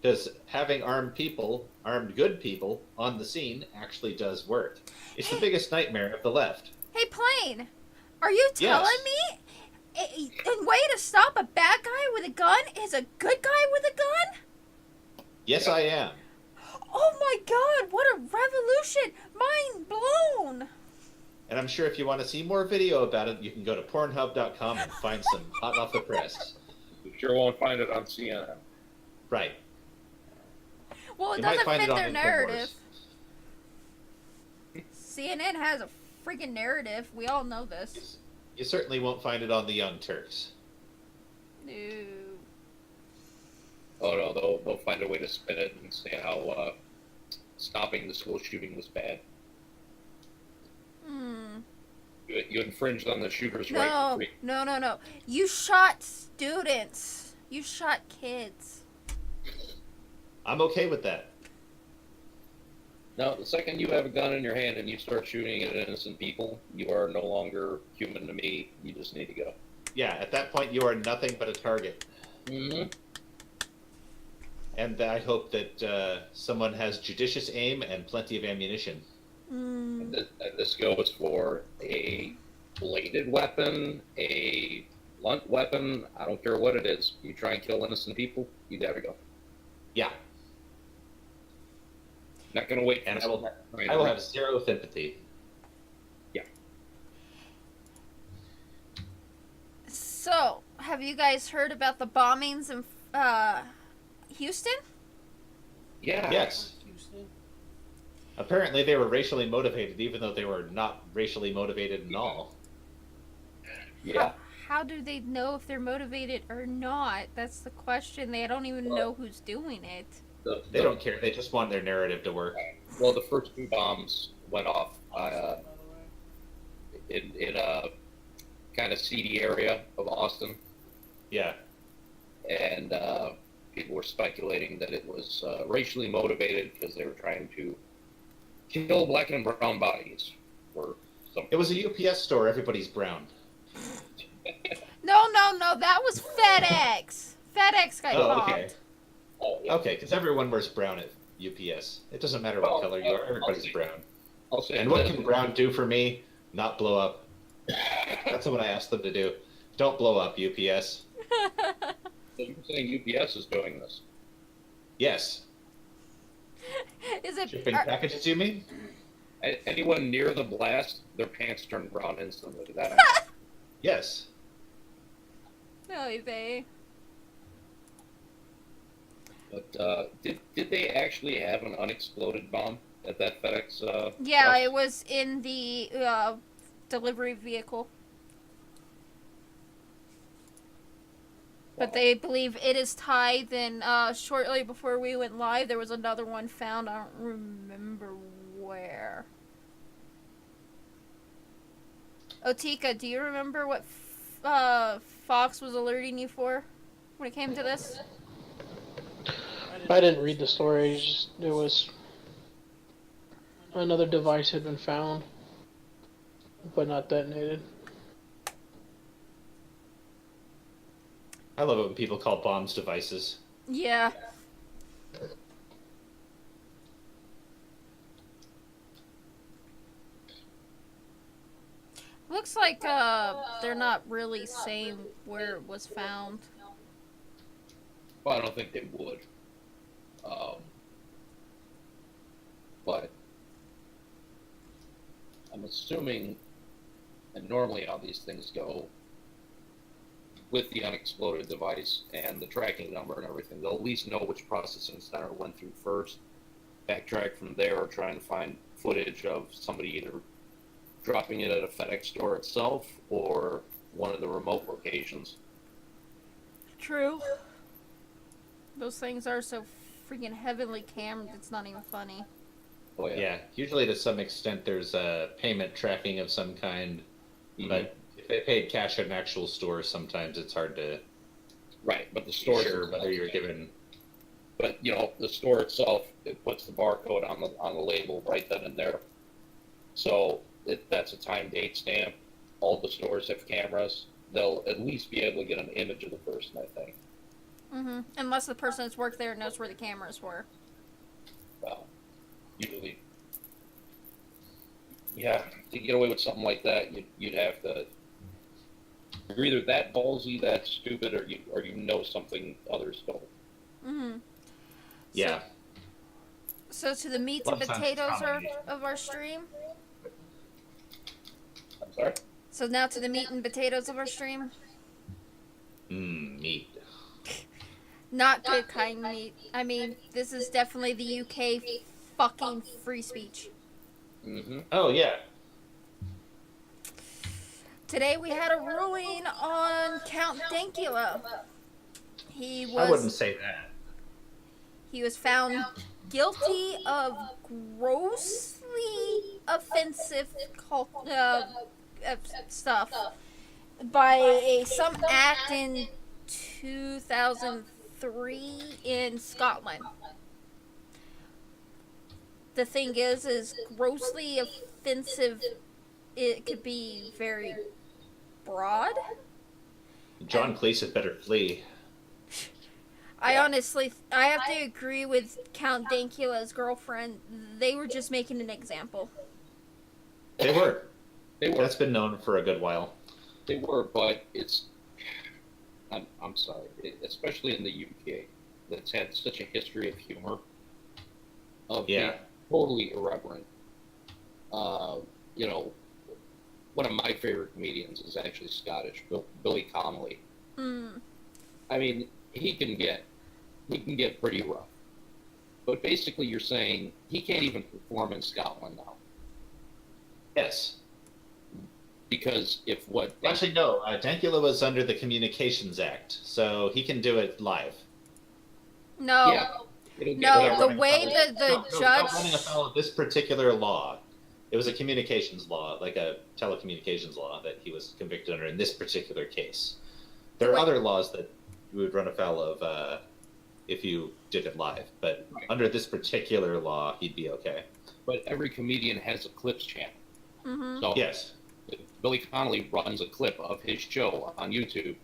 Because having armed good people on the scene actually does work. It's the biggest nightmare of the left. Hey, Plain, are you telling me a way to stop a bad guy with a gun is a good guy with a gun? Yes, I am. Oh my god, what a revolution! Mind blown! And I'm sure if you want to see more video about it, you can go to Pornhub.com and find some hot off the press. You sure won't find it on CNN. Right. Well, it You might doesn't find fit it on their narrative. Infowars. CNN has a freaking narrative. We all know this. You certainly won't find it on the Young Turks. No. Oh no, they'll find a way to spin it and say how stopping the school shooting was bad. Hmm. You infringed on the shooter's right to free. No. You shot students. You shot kids. I'm okay with that. Now, the second you have a gun in your hand and you start shooting at innocent people, you are no longer human to me. You just need to go. Yeah, at that point, you are nothing but a target. Mm-hmm. And I hope that someone has judicious aim and plenty of ammunition. Hmm. And this goes for a bladed weapon, a blunt weapon. I don't care what it is. You try and kill innocent people, you gotta go. Yeah, Not gonna wait. and I will have zero sympathy. Yeah. So, have you guys heard about the bombings in Houston? Yeah. Yes. Apparently, they were racially motivated, even though they were not racially motivated at all. Yeah. How do they know if they're motivated or not? That's the question. They don't even know who's doing it. They don't care. They just want their narrative to work. Well, the first two bombs went off in a kind of seedy area of Austin, Yeah. and people were speculating that it was racially motivated because they were trying to kill black and brown bodies. Or something. It was a UPS store. Everybody's brown. No. That was FedEx. FedEx got Oh, bombed. okay. Oh, yeah. Okay, because everyone wears brown at UPS. It doesn't matter what color you are. Everybody's brown. I'll say And what this. can brown do for me? Not blow up. That's what I asked them to do. Don't blow up, UPS. So you're saying UPS is doing this? Yes. Is it? Shipping packages, you mean? Anyone near the blast, their pants turn brown instantly. That Yes. No, they. But did they actually have an unexploded bomb at that FedEx? Yeah, bus? it was in the delivery vehicle. But they believe it is tied. Then shortly before we went live, there was another one found. I don't remember where. Otika, do you remember what Fox was alerting you for when it came to this? I didn't read the story. Just, there was another device had been found, but not detonated. I love it when people call bombs devices. Yeah. Looks like they're not really saying where it was found. Well, I don't think they would. But I'm assuming, and normally how these things go, with the unexploded device and the tracking number and everything, they'll at least know which processing center went through first, backtrack from there, or try and find footage of somebody either dropping it at a FedEx store itself or one of the remote locations. True. Those things are so freaking heavily cammed, it's not even funny. Oh, yeah. Yeah, usually to some extent there's a payment tracking of some kind, but if they paid cash at an actual store, sometimes it's hard to Right, but the be store sure whether you're given. But the store itself, it puts the barcode on the label right then and there. So that's a time date stamp. All the stores have cameras. They'll at least be able to get an image of the person, I think. Mm-hmm. Unless the person that's worked there knows where the cameras were. Well, usually, yeah, to get away with something like that, you'd have to. You're either that ballsy, that stupid, or you know something others don't. Mm-hmm. Yeah. So to the meat and Lots of potatoes combination. of our stream. I'm sorry? So now to the meat and potatoes of our stream. Meat. Not good kind meat. I mean, this is definitely the UK fucking free speech. Mm-hmm. Oh yeah. Today we had a ruling on Count Dankula. He I wouldn't was say that. he was found guilty of grossly offensive stuff by some act in 2003 in Scotland. The thing is grossly offensive. It could be very broad. John Cleese had better flee. I have to agree with Count Dankula's girlfriend. They were just making an example. They were. They were. That's been known for a good while. They were, but I'm sorry, especially in the UK, that's had such a history of humor, of being totally irreverent. You know, one of my favorite comedians is actually Scottish, Billy Connolly. Mm. I mean, he can get pretty rough. But basically, you're saying he can't even perform in Scotland now. Yes. Because if what... Actually, no. Dankula was under the Communications Act, so he can do it live. No. Yeah. No, the way the judge... running afoul of this particular law. It was a communications law, like a telecommunications law that he was convicted under in this particular case. There are other laws that you would run afoul of if you did it live, but under this particular law, he'd be okay. But every comedian has a clips channel. Mm-hmm. So yes. If Billy Connolly runs a clip of his show on YouTube,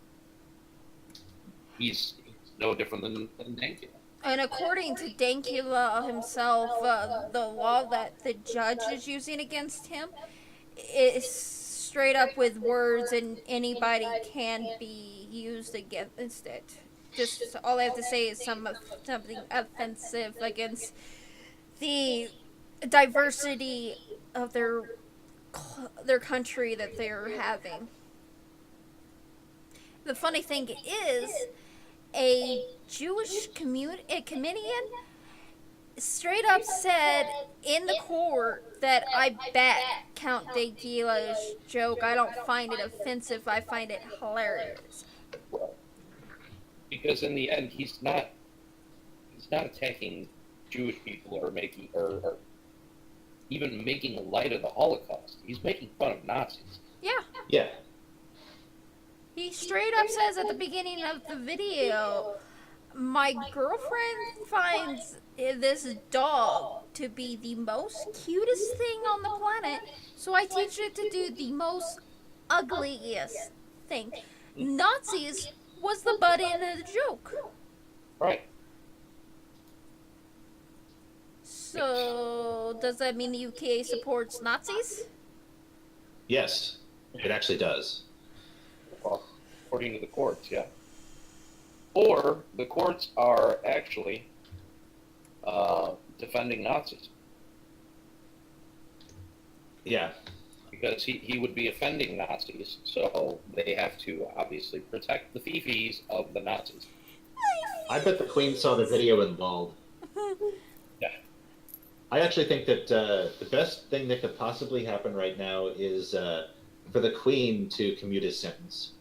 he's no different than Dankula. And according to Dankula himself, the law that the judge is using against him is straight up with words, and anybody can be used against it. Just all I have to say is something offensive against the diversity of their country that they're having. The funny thing is, a Jewish comedian straight up said in the court that I bet Count Dankula's joke. I don't find it offensive. I find it hilarious. Because in the end, he's not attacking Jewish people or even making light of the Holocaust. He's making fun of Nazis. Yeah. Yeah. He straight up says at the beginning of the video, my girlfriend finds this dog to be the most cutest thing on the planet, so I teach it to do the most ugliest thing. Nazis was the butt end of the joke. Right. So, does that mean the UK supports Nazis? Yes, it actually does. Well, according to the courts, yeah. Or the courts are actually defending Nazis. Yeah. Because he would be offending Nazis, so they have to obviously protect the fifis of the Nazis. I bet the Queen saw the video and lulled. Yeah. I actually think that the best thing that could possibly happen right now is for the Queen to commute his sentence.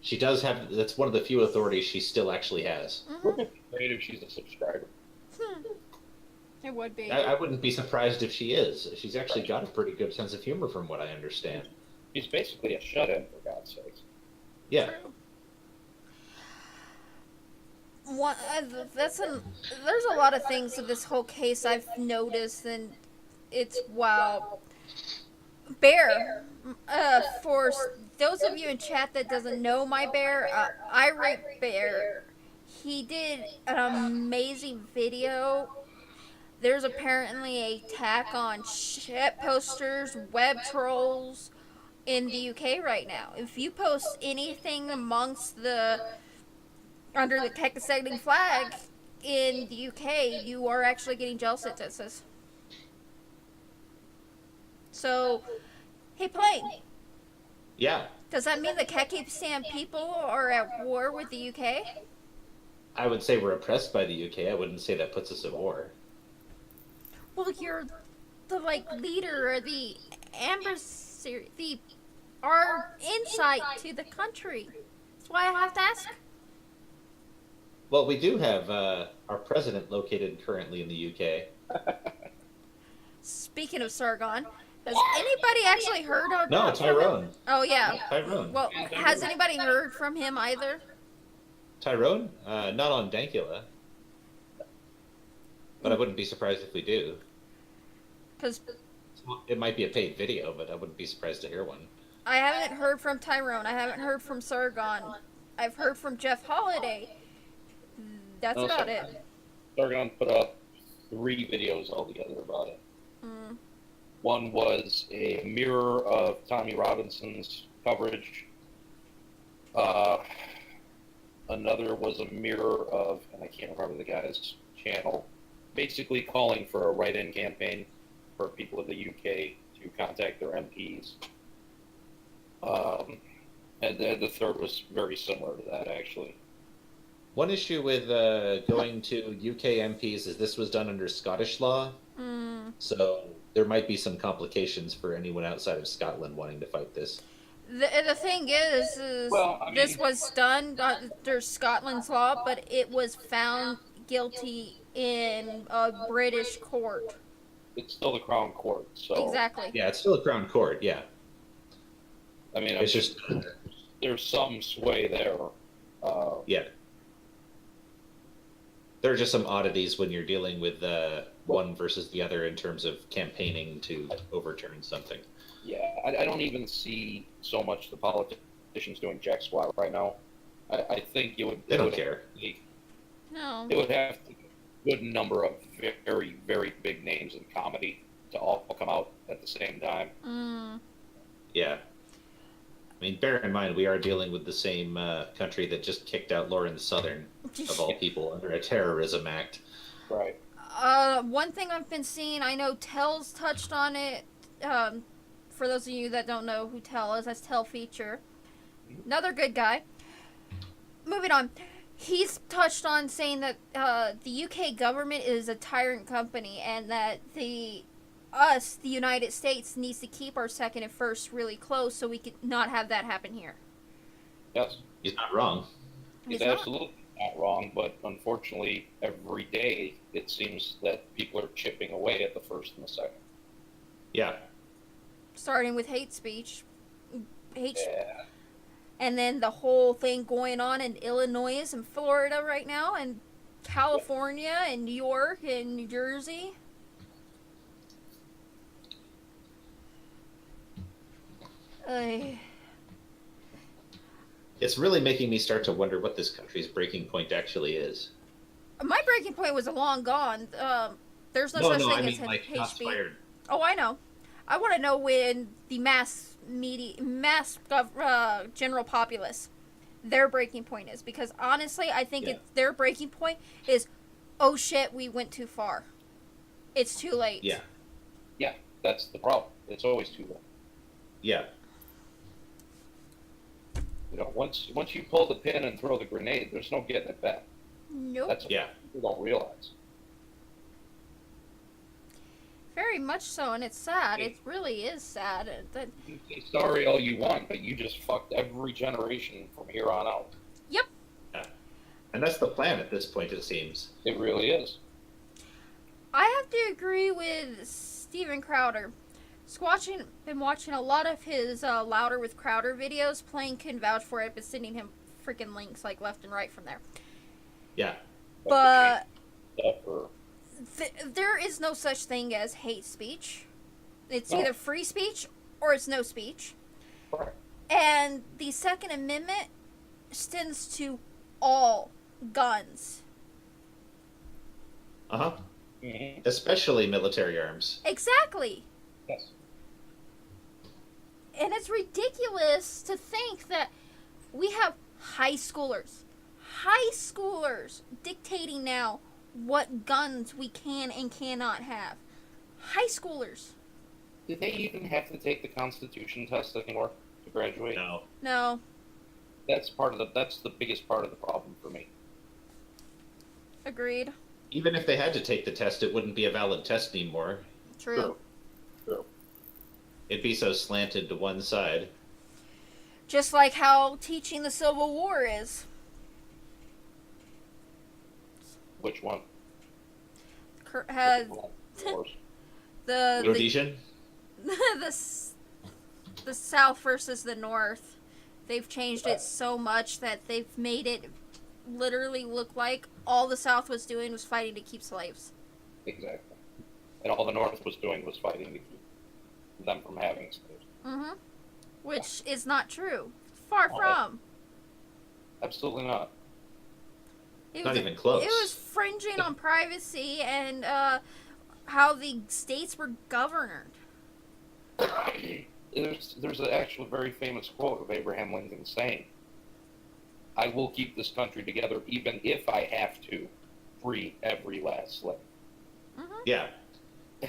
She does have, that's one of the few authorities she still actually has. Wouldn't it be great if she's a subscriber? It would be. I wouldn't be surprised if she is. She's actually got a pretty good sense of humor from what I understand. She's basically a shut-in, for God's sakes. Yeah. There's a lot of things of this whole case I've noticed, and it's wow. Bear, for those of you in chat that doesn't know my bear, Irate Bear, he did an amazing video. There's apparently a attack on shit posters, web trolls in the UK right now. If you post anything amongst under the Pakistani flag in the UK, you are actually getting jail sentences. So, hey, Plane. Yeah. Does that mean the Pakistan people are at war with the UK? I would say we're oppressed by the UK. I wouldn't say that puts us at war. Well, you're the leader or the embassy, our insight to the country. That's why I have to ask. Well, we do have our president located currently in the UK. Speaking of Sargon, has anybody actually heard of? No, Tyrone. Oh yeah. Tyrone. Well, has anybody heard from him either? Tyrone? Not on Dankula. But I wouldn't be surprised if we do. Because It might be a paid video, but I wouldn't be surprised to hear one. I haven't heard from Tyrone. I haven't heard from Sargon. I've heard from Jeff Holiday. That's about it. Sargon put up 3 videos altogether about it. Mm. One was a mirror of Tommy Robinson's coverage. Another was a mirror of, and I can't remember the guy's channel, basically calling for a write-in campaign for people in the UK to contact their MPs. And the third was very similar to that, actually. One issue with going to UK MPs is this was done under Scottish law. Mm. So there might be some complications for anyone outside of Scotland wanting to fight this. The thing is Well, I mean, this was done under Scotland's law, but it was found guilty in a British court. it's still the Crown Court, so Exactly. Yeah, it's still a Crown Court, yeah. I mean, It's just, there's some sway there. yeah. There are just some oddities when you're dealing with one versus the other in terms of campaigning to overturn something. Yeah, I don't even see so much the politicians doing jack squat right now. I think it would. They don't care. No. It would have to be a good number of very, very big names in comedy to all come out at the same time. Mm. Yeah. I mean, bear in mind, we are dealing with the same country that just kicked out Lauren Southern, of all people, under a terrorism act. Right. One thing I've been seeing, I know Tell's touched on it. For those of you that don't know who Tell is, that's Tell Feature. Another good guy. Moving on. He's touched on saying that the UK government is a tyrant company and that the United States, needs to keep our second and first really close so we could not have that happen here. Yes. He's not wrong. He's He's not. absolutely not wrong, but unfortunately, every day it seems that people are chipping away at the first and the second. Yeah. Starting with hate speech. Yeah. And then the whole thing going on in Illinois and Florida right now, and California and New York and New Jersey. It's really making me start to wonder what this country's breaking point actually is. My breaking point was long gone. There's no such thing I as mean, like, hate shots speech. fired. Oh, I know. I want to know when the general populace, their breaking point is. Because honestly, I think their breaking point is, oh shit, we went too far. It's too late. Yeah. Yeah, that's the problem. It's always too late. Yeah. You know, once you pull the pin and throw the grenade, there's no getting it back. Nope. That's what Yeah. people don't realize. Very much so, and it's sad. It really is sad. That You can say sorry all you want, but you just fucked every generation from here on out. Yep. Yeah. And that's the plan at this point, it seems. It really is. I have to agree with Steven Crowder. Been watching a lot of his Louder with Crowder videos. Playing can vouch for it. I've been sending him freaking links like left and right from there. Yeah. But Stuff or there is no such thing as hate speech. It's No. either free speech or it's no speech. Right. And the Second Amendment extends to all guns. Uh-huh. Mm-hmm. Especially military arms. Exactly. Yes. And it's ridiculous to think that we have high schoolers dictating now what guns we can and cannot have. High schoolers. Did they even have to take the Constitution test anymore to graduate? No. No. That's the biggest part of the problem for me. Agreed. Even if they had to take the test, it wouldn't be a valid test anymore. True. True. It'd be so slanted to one side. Just like how teaching the Civil War is. Which one? Has the Rhodesian? the South versus the North. They've changed it so much that they've made it literally look like all the South was doing was fighting to keep slaves. Exactly. And all the North was doing was fighting to keep them from having slaves. Mm-hmm. Which is not true. Far from. Absolutely not. Not even close. It was fringing on privacy and how the states were governed. There's an actual very famous quote of Abraham Lincoln saying, "I will keep this country together even if I have to free every last slave." Mm-hmm. Yeah.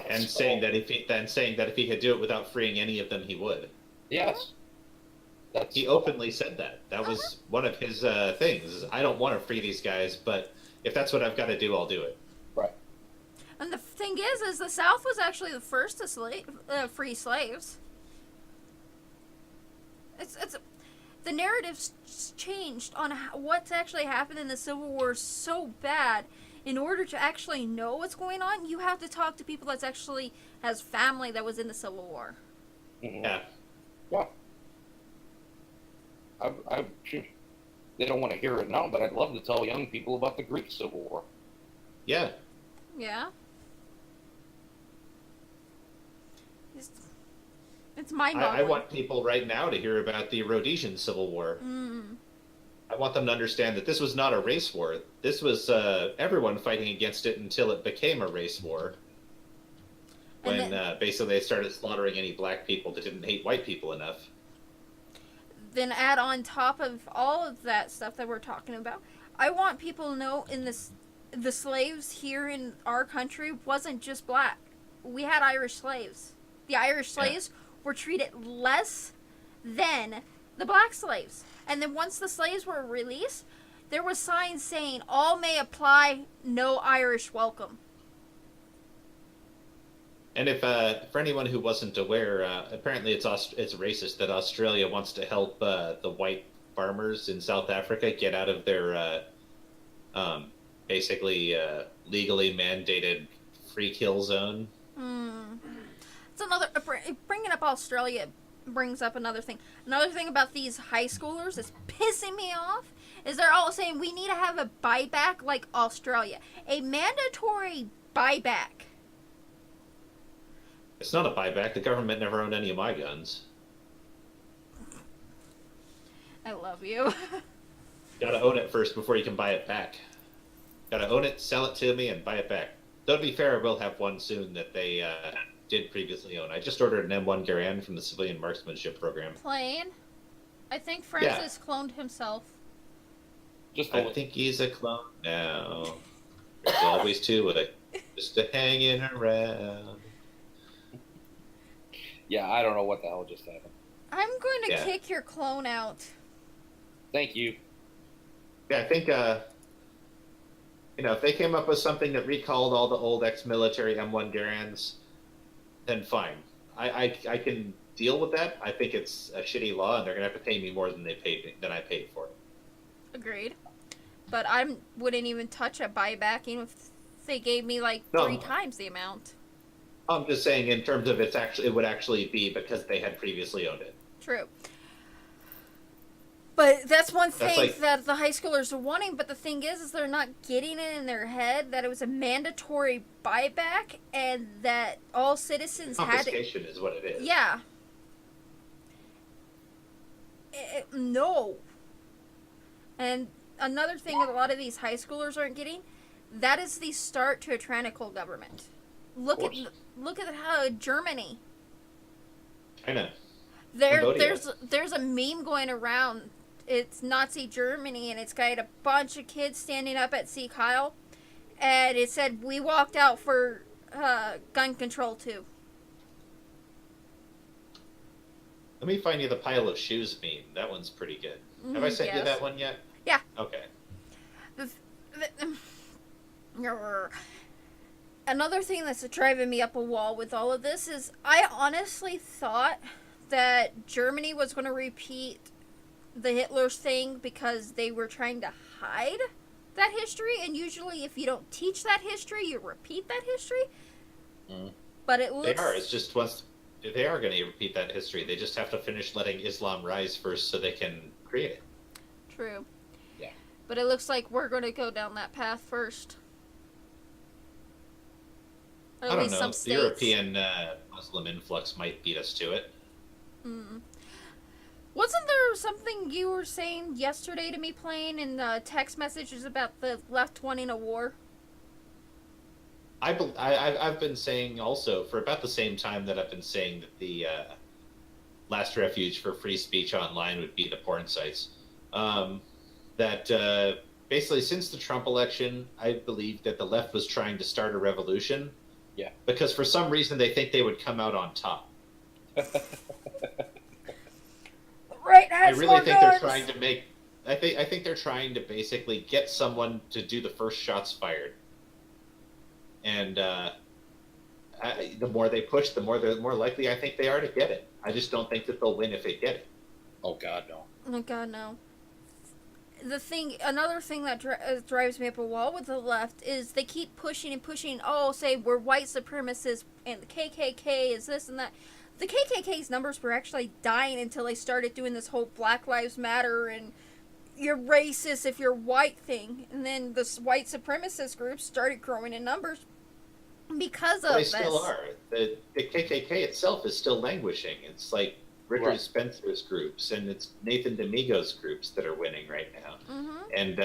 And saying that if he could do it without freeing any of them, he would. Yes. He openly said that. That was one of his things. I don't want to free these guys, but if that's what I've got to do, I'll do it. Right. And the thing is the South was actually the first to free slaves. It's the narrative's changed on what's actually happened in the Civil War so bad. In order to actually know what's going on, you have to talk to people that's actually has family that was in the Civil War. Mm-hmm. Yeah. Yeah. They don't want to hear it now, but I'd love to tell young people about the Greek Civil War. Yeah. Yeah. It's mind-boggling. I want people right now to hear about the Rhodesian Civil War. Mm. I want them to understand that this was not a race war. This was everyone fighting against it until it became a race war. When basically they started slaughtering any black people that didn't hate white people enough. Then add on top of all of that stuff that we're talking about, I want people to know the slaves here in our country wasn't just black. We had Irish slaves. The Irish slaves were treated less than the black slaves. And then once the slaves were released, there were signs saying, all may apply, no Irish welcome. And if for anyone who wasn't aware, apparently it's racist that Australia wants to help the white farmers in South Africa get out of their basically legally mandated free kill zone. It's another bringing up Australia brings up another thing. Another thing about these high schoolers that's pissing me off is they're all saying we need to have a buyback like Australia, a mandatory buyback. It's not a buyback. The government never owned any of my guns. I love you. Gotta own it first before you can buy it back. Gotta own it, sell it to me, and buy it back. Though to be fair, we'll have one soon that they did previously own. I just ordered an M1 Garand from the Civilian Marksmanship Program. Plain. I think Francis cloned himself. I think he's a clone now. There's always two of it. Just hanging around. Yeah, I don't know what the hell just happened. I'm going to kick your clone out. Thank you. Yeah, I think, if they came up with something that recalled all the old ex-military M1 Garands, then fine. I can deal with that. I think it's a shitty law, and they're going to have to pay me more than I paid for it. Agreed. But I wouldn't even touch a buyback even if they gave me like 3 times the amount. I'm just saying in terms of it would actually be because they had previously owned it. True. But that's one thing that the high schoolers are wanting, but the thing is they're not getting it in their head that it was a mandatory buyback and that all citizens had... Confiscation is what it is. Yeah. No. And another thing that a lot of these high schoolers aren't getting, that is the start to a tyrannical government. Look at how Germany. China. There's a meme going around. It's Nazi Germany, and it's got a bunch of kids standing up at Sea Kyle, and it said, "We walked out for gun control too." Let me find you the pile of shoes meme. That one's pretty good. Have I sent you that one yet? Yeah. Okay. Another thing that's driving me up a wall with all of this is I honestly thought that Germany was going to repeat the Hitler thing because they were trying to hide that history, and usually if you don't teach that history, you repeat that history. But it looks... They are. It's just once they are going to repeat that history, they just have to finish letting Islam rise first so they can create it. True. Yeah. But it looks like we're going to go down that path first. Or I at don't least know. some The states. European Muslim influx might beat us to it. Wasn't there something you were saying yesterday to me playing in the text messages about the left wanting a war? I've been saying also for about the same time that I've been saying that the last refuge for free speech online would be the porn sites. That basically since the Trump election, I believe that the left was trying to start a revolution. Yeah. Because for some reason they think they would come out on top. Right. I really think they're trying to make. I think they're trying to basically get someone to do the first shots fired. And the more they push, the more likely I think they are to get it. I just don't think that they'll win if they get it. Oh God, no. Oh God, no. Another thing that drives me up a wall with the left is they keep pushing and pushing. Oh, say we're white supremacists and the KKK is this and that. The KKK's numbers were actually dying until they started doing this whole Black Lives Matter and you're racist if you're white thing. And then this white supremacist groups started growing in numbers because of They this. still are. The KKK itself is still languishing. It's like Richard Spencer's groups and it's Nathan D'Amigo's groups that are winning right now. And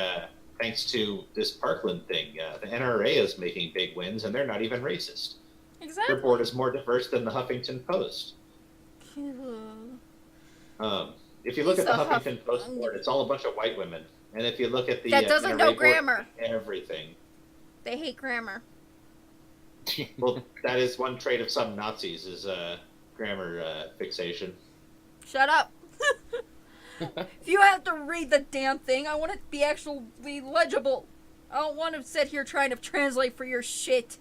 thanks to this Parkland thing, the NRA is making big wins and they're not even racist. Exactly. Their board is more diverse than the Huffington Post. If you look at the Huffington Post board, it's all a bunch of white women. And if you look at the that doesn't NRA know board, grammar. Everything. They hate grammar. Well, that is one trait of some Nazis is grammar fixation. Shut up. If you have to read the damn thing, I want it to be actually legible. I don't want to sit here trying to translate for your shit.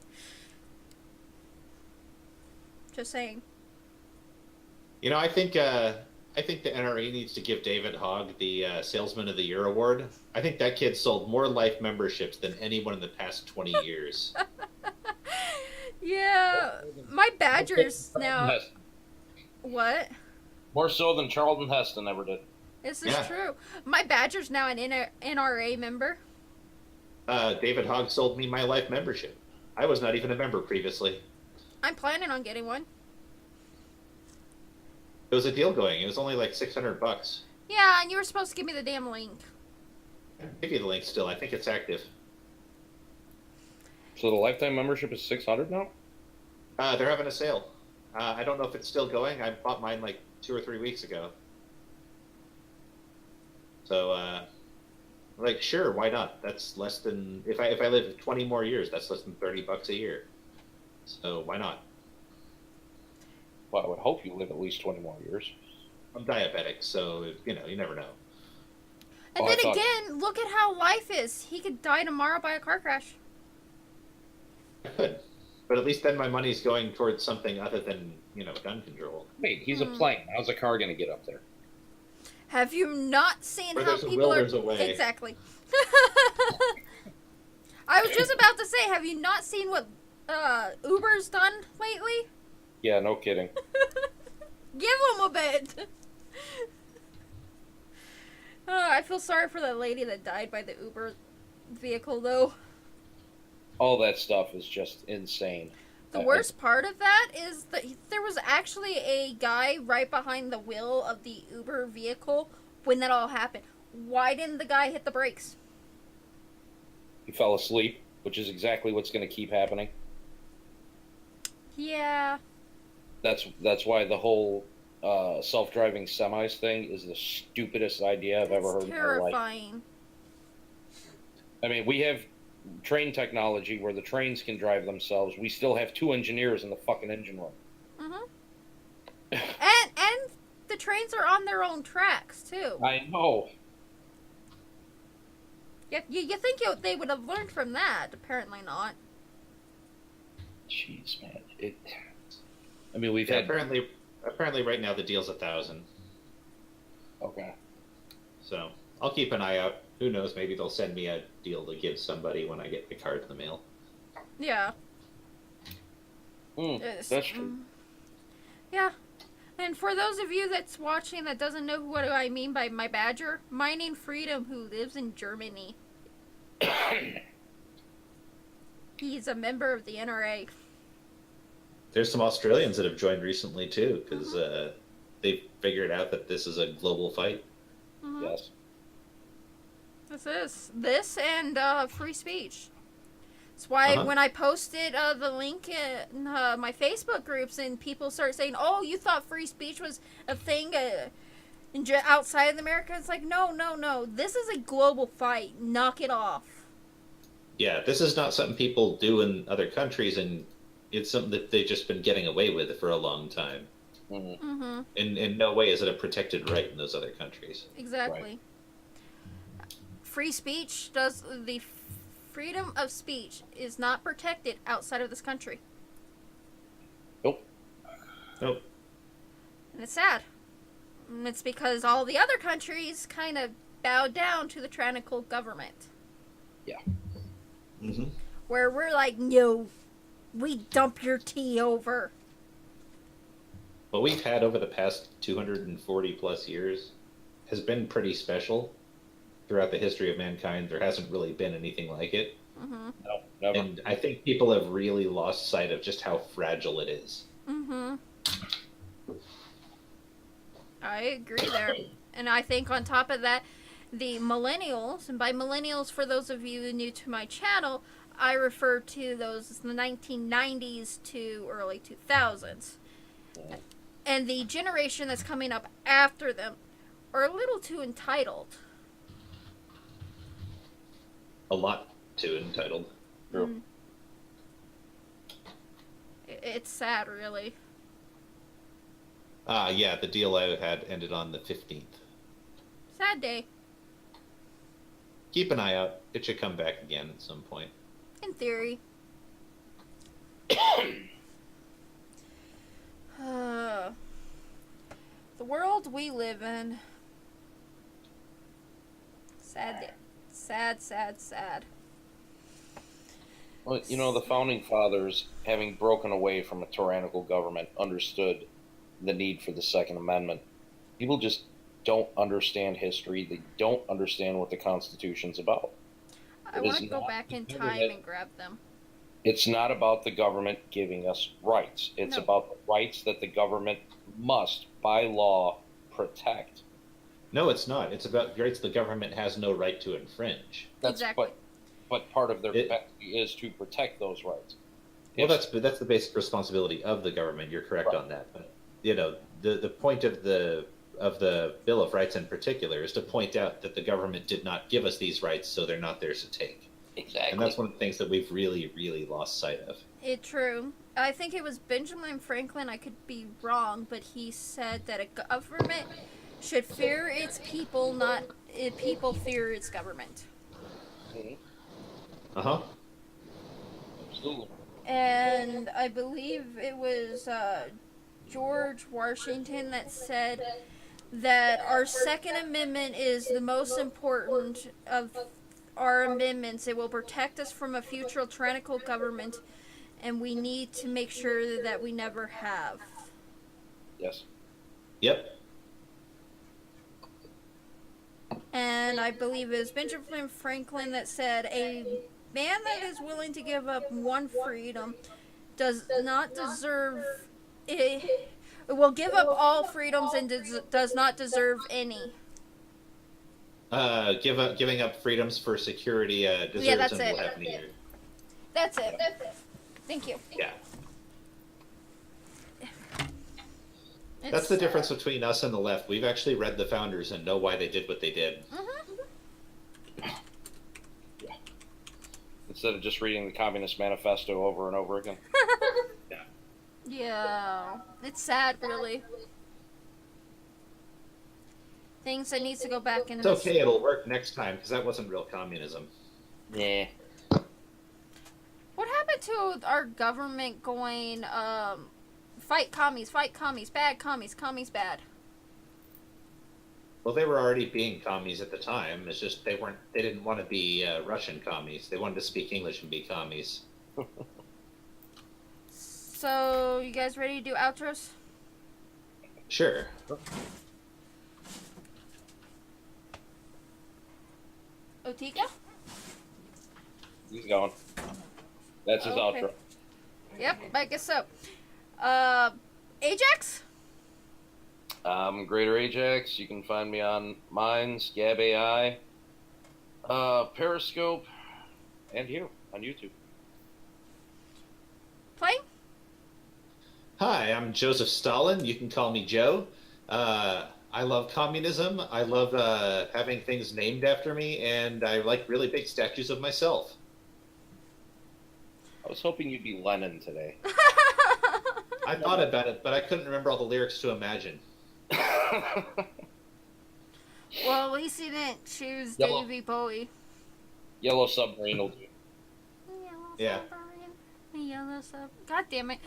Just saying. You know, I think the NRA needs to give David Hogg the Salesman of the Year award. I think that kid sold more life memberships than anyone in the past 20 years. Yeah, my Badgers now. What? More so than Charlton Heston ever did. This is true. My Badger's now an NRA member. David Hogg sold me my life membership. I was not even a member previously. I'm planning on getting one. It was a deal going. It was only like $600. Yeah, and you were supposed to give me the damn link. I'll give you the link still. I think it's active. So the lifetime membership is $600 now? They're having a sale. I don't know if it's still going. I bought mine like 2 or 3 weeks ago. So, like, sure, why not? That's less than if I live 20 more years, that's less than $30 a year. So why not? Well, I would hope you live at least 20 more years. I'm diabetic, so you never know. And then again, look at how life is. He could die tomorrow by a car crash. I could, but at least then my money's going towards something other than gun control. Wait, he's a plane. How's a car going to get up there? Have you not seen Where how there's a people will, are there's a way. Exactly. I was just about to say, have you not seen what Uber's done lately? Yeah, no kidding. Give them a bit. I feel sorry for that lady that died by the Uber vehicle, though. All that stuff is just insane. The worst part of that is that there was actually a guy right behind the wheel of the Uber vehicle when that all happened. Why didn't the guy hit the brakes? He fell asleep, which is exactly what's going to keep happening. Yeah. That's why the whole self-driving semis thing is the stupidest idea I've ever heard in my life. Terrifying. I mean, we have train technology where the trains can drive themselves. We still have 2 engineers in the fucking engine room. And the trains are on their own tracks too. I know. You think they would have learned from that? Apparently not. Jeez, man. I mean, we've Yeah, had. apparently, right now the deal's 1,000. Okay. So I'll keep an eye out. Who knows? Maybe they'll send me a deal to give somebody when I get the card in the mail. Yeah. That's true. Yeah. And for those of you that's watching that doesn't know what do I mean by my badger, Mining Freedom, who lives in Germany. He's a member of the NRA. There's some Australians that have joined recently too, because they figured out that this is a global fight. Mm-hmm. Yes. This and free speech. That's why when I posted the link in my Facebook groups and people start saying, "Oh, you thought free speech was a thing outside of America?" It's like, no. This is a global fight. Knock it off. Yeah, this is not something people do in other countries, and it's something that they've just been getting away with for a long time. Mm-hmm. In no way is it a protected right in those other countries. Exactly. Right. Free speech the freedom of speech is not protected outside of this country. Nope. Nope. And it's sad. And it's because all the other countries kind of bow down to the tyrannical government. Yeah. Mm-hmm. Where we're like, no, we dump your tea over. What we've had over the past 240 plus years has been pretty special. Throughout the history of mankind, there hasn't really been anything like it. Mm-hmm. No, never. And I think people have really lost sight of just how fragile it is. Mm-hmm. I agree there. And I think on top of that, the millennials, and by millennials, for those of you new to my channel, I refer to those the 1990s to early 2000s. Yeah. And the generation that's coming up after them are a little too entitled. A lot too entitled. True. It's sad, really. Yeah, the deal I had ended on the 15th. Sad day, Keep an eye out. It should come back again at some point. in theory. The world we live in. Sad day. Sad. Well, you know, the founding fathers, having broken away from a tyrannical government, understood the need for the Second Amendment. People just don't understand history. They don't understand what the Constitution's about. I want to go back in time and grab them. It's not about the government giving us rights. It's about the rights that the government must, by law, protect. No, it's not. It's about rights the government has no right to infringe. Exactly. But part of their capacity is to protect those rights. Well, that's the basic responsibility of the government. You're correct on that. But you know, the point of the Bill of Rights in particular is to point out that the government did not give us these rights, so they're not theirs to take. Exactly. And that's one of the things that we've really, really lost sight of. True. I think it was Benjamin Franklin, I could be wrong, but he said that a government should fear its people, not people fear its government. Uh-huh. Absolutely. And I believe it was George Washington that said that our Second Amendment is the most important of our amendments. It will protect us from a future tyrannical government, and we need to make sure that we never have. Yes. Yep. And I believe it was Benjamin Franklin that said, a man that is willing to give up one freedom does not deserve it. Will give up all freedoms and does not deserve any. Giving up freedoms for security deserves that's and it. will have neither. That's it. Thank you. Yeah. That's the difference between us and the left. We've actually read the founders and know why they did what they did. Instead of just reading the Communist Manifesto over and over again. Yeah. It's sad, really. things that needs to go back in. It's okay, it'll work next time, because that wasn't real communism. Yeah. What happened to our government going, fight commies, bad commies bad? Well, they were already being commies at the time. It's just they didn't want to be Russian commies. They wanted to speak English and be commies. So, you guys ready to do outros? Sure. Otika? He's going. That's his Okay. outro. Yep, I guess so. Ajax? Greater Ajax. You can find me on Minds, Gab AI, Periscope, and here on YouTube. Playing? Hi, I'm Joseph Stalin. You can call me Joe. I love communism. I love having things named after me, and I like really big statues of myself. I was hoping you'd be Lennon today. I thought about it, but I couldn't remember all the lyrics to Imagine. Well, at least he didn't choose Yellow. Davy Bowie. Yellow Submarine will do. Yeah. Yellow sub. God damn it.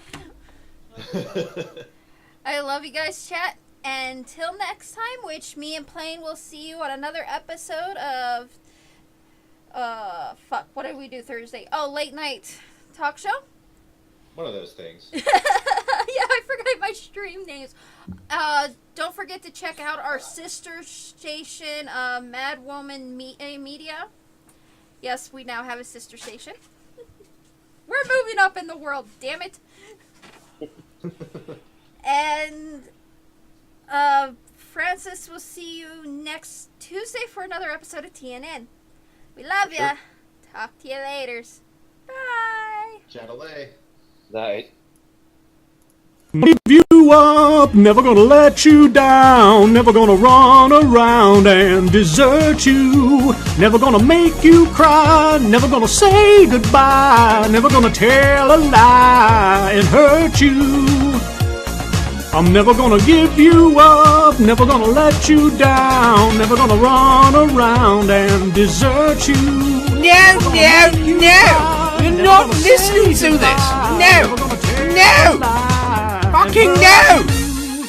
I love you guys, chat. Until next time, which me and Plane will see you on another episode of fuck, what did we do Thursday? Oh, late night talk show? One of those things. Yeah, I forgot my stream names. Don't forget to check out our sister station, Mad Woman Media. Yes, we now have a sister station. We're moving up in the world, damn it. And Francis will see you next Tuesday for another episode of TNN. We love ya. Sure. Talk to you later. Bye. Chatelet. Night. Give you up, never gonna let you down, never gonna run around and desert you, never gonna make you cry, never gonna say goodbye, never gonna tell a lie and hurt you. I'm never gonna give you up, never gonna let you down, never gonna run around and desert you. No, no, no! You're not listening to this! No! No! Fucking no!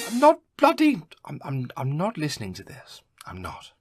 I'm not bloody. I'm not listening to this. I'm not.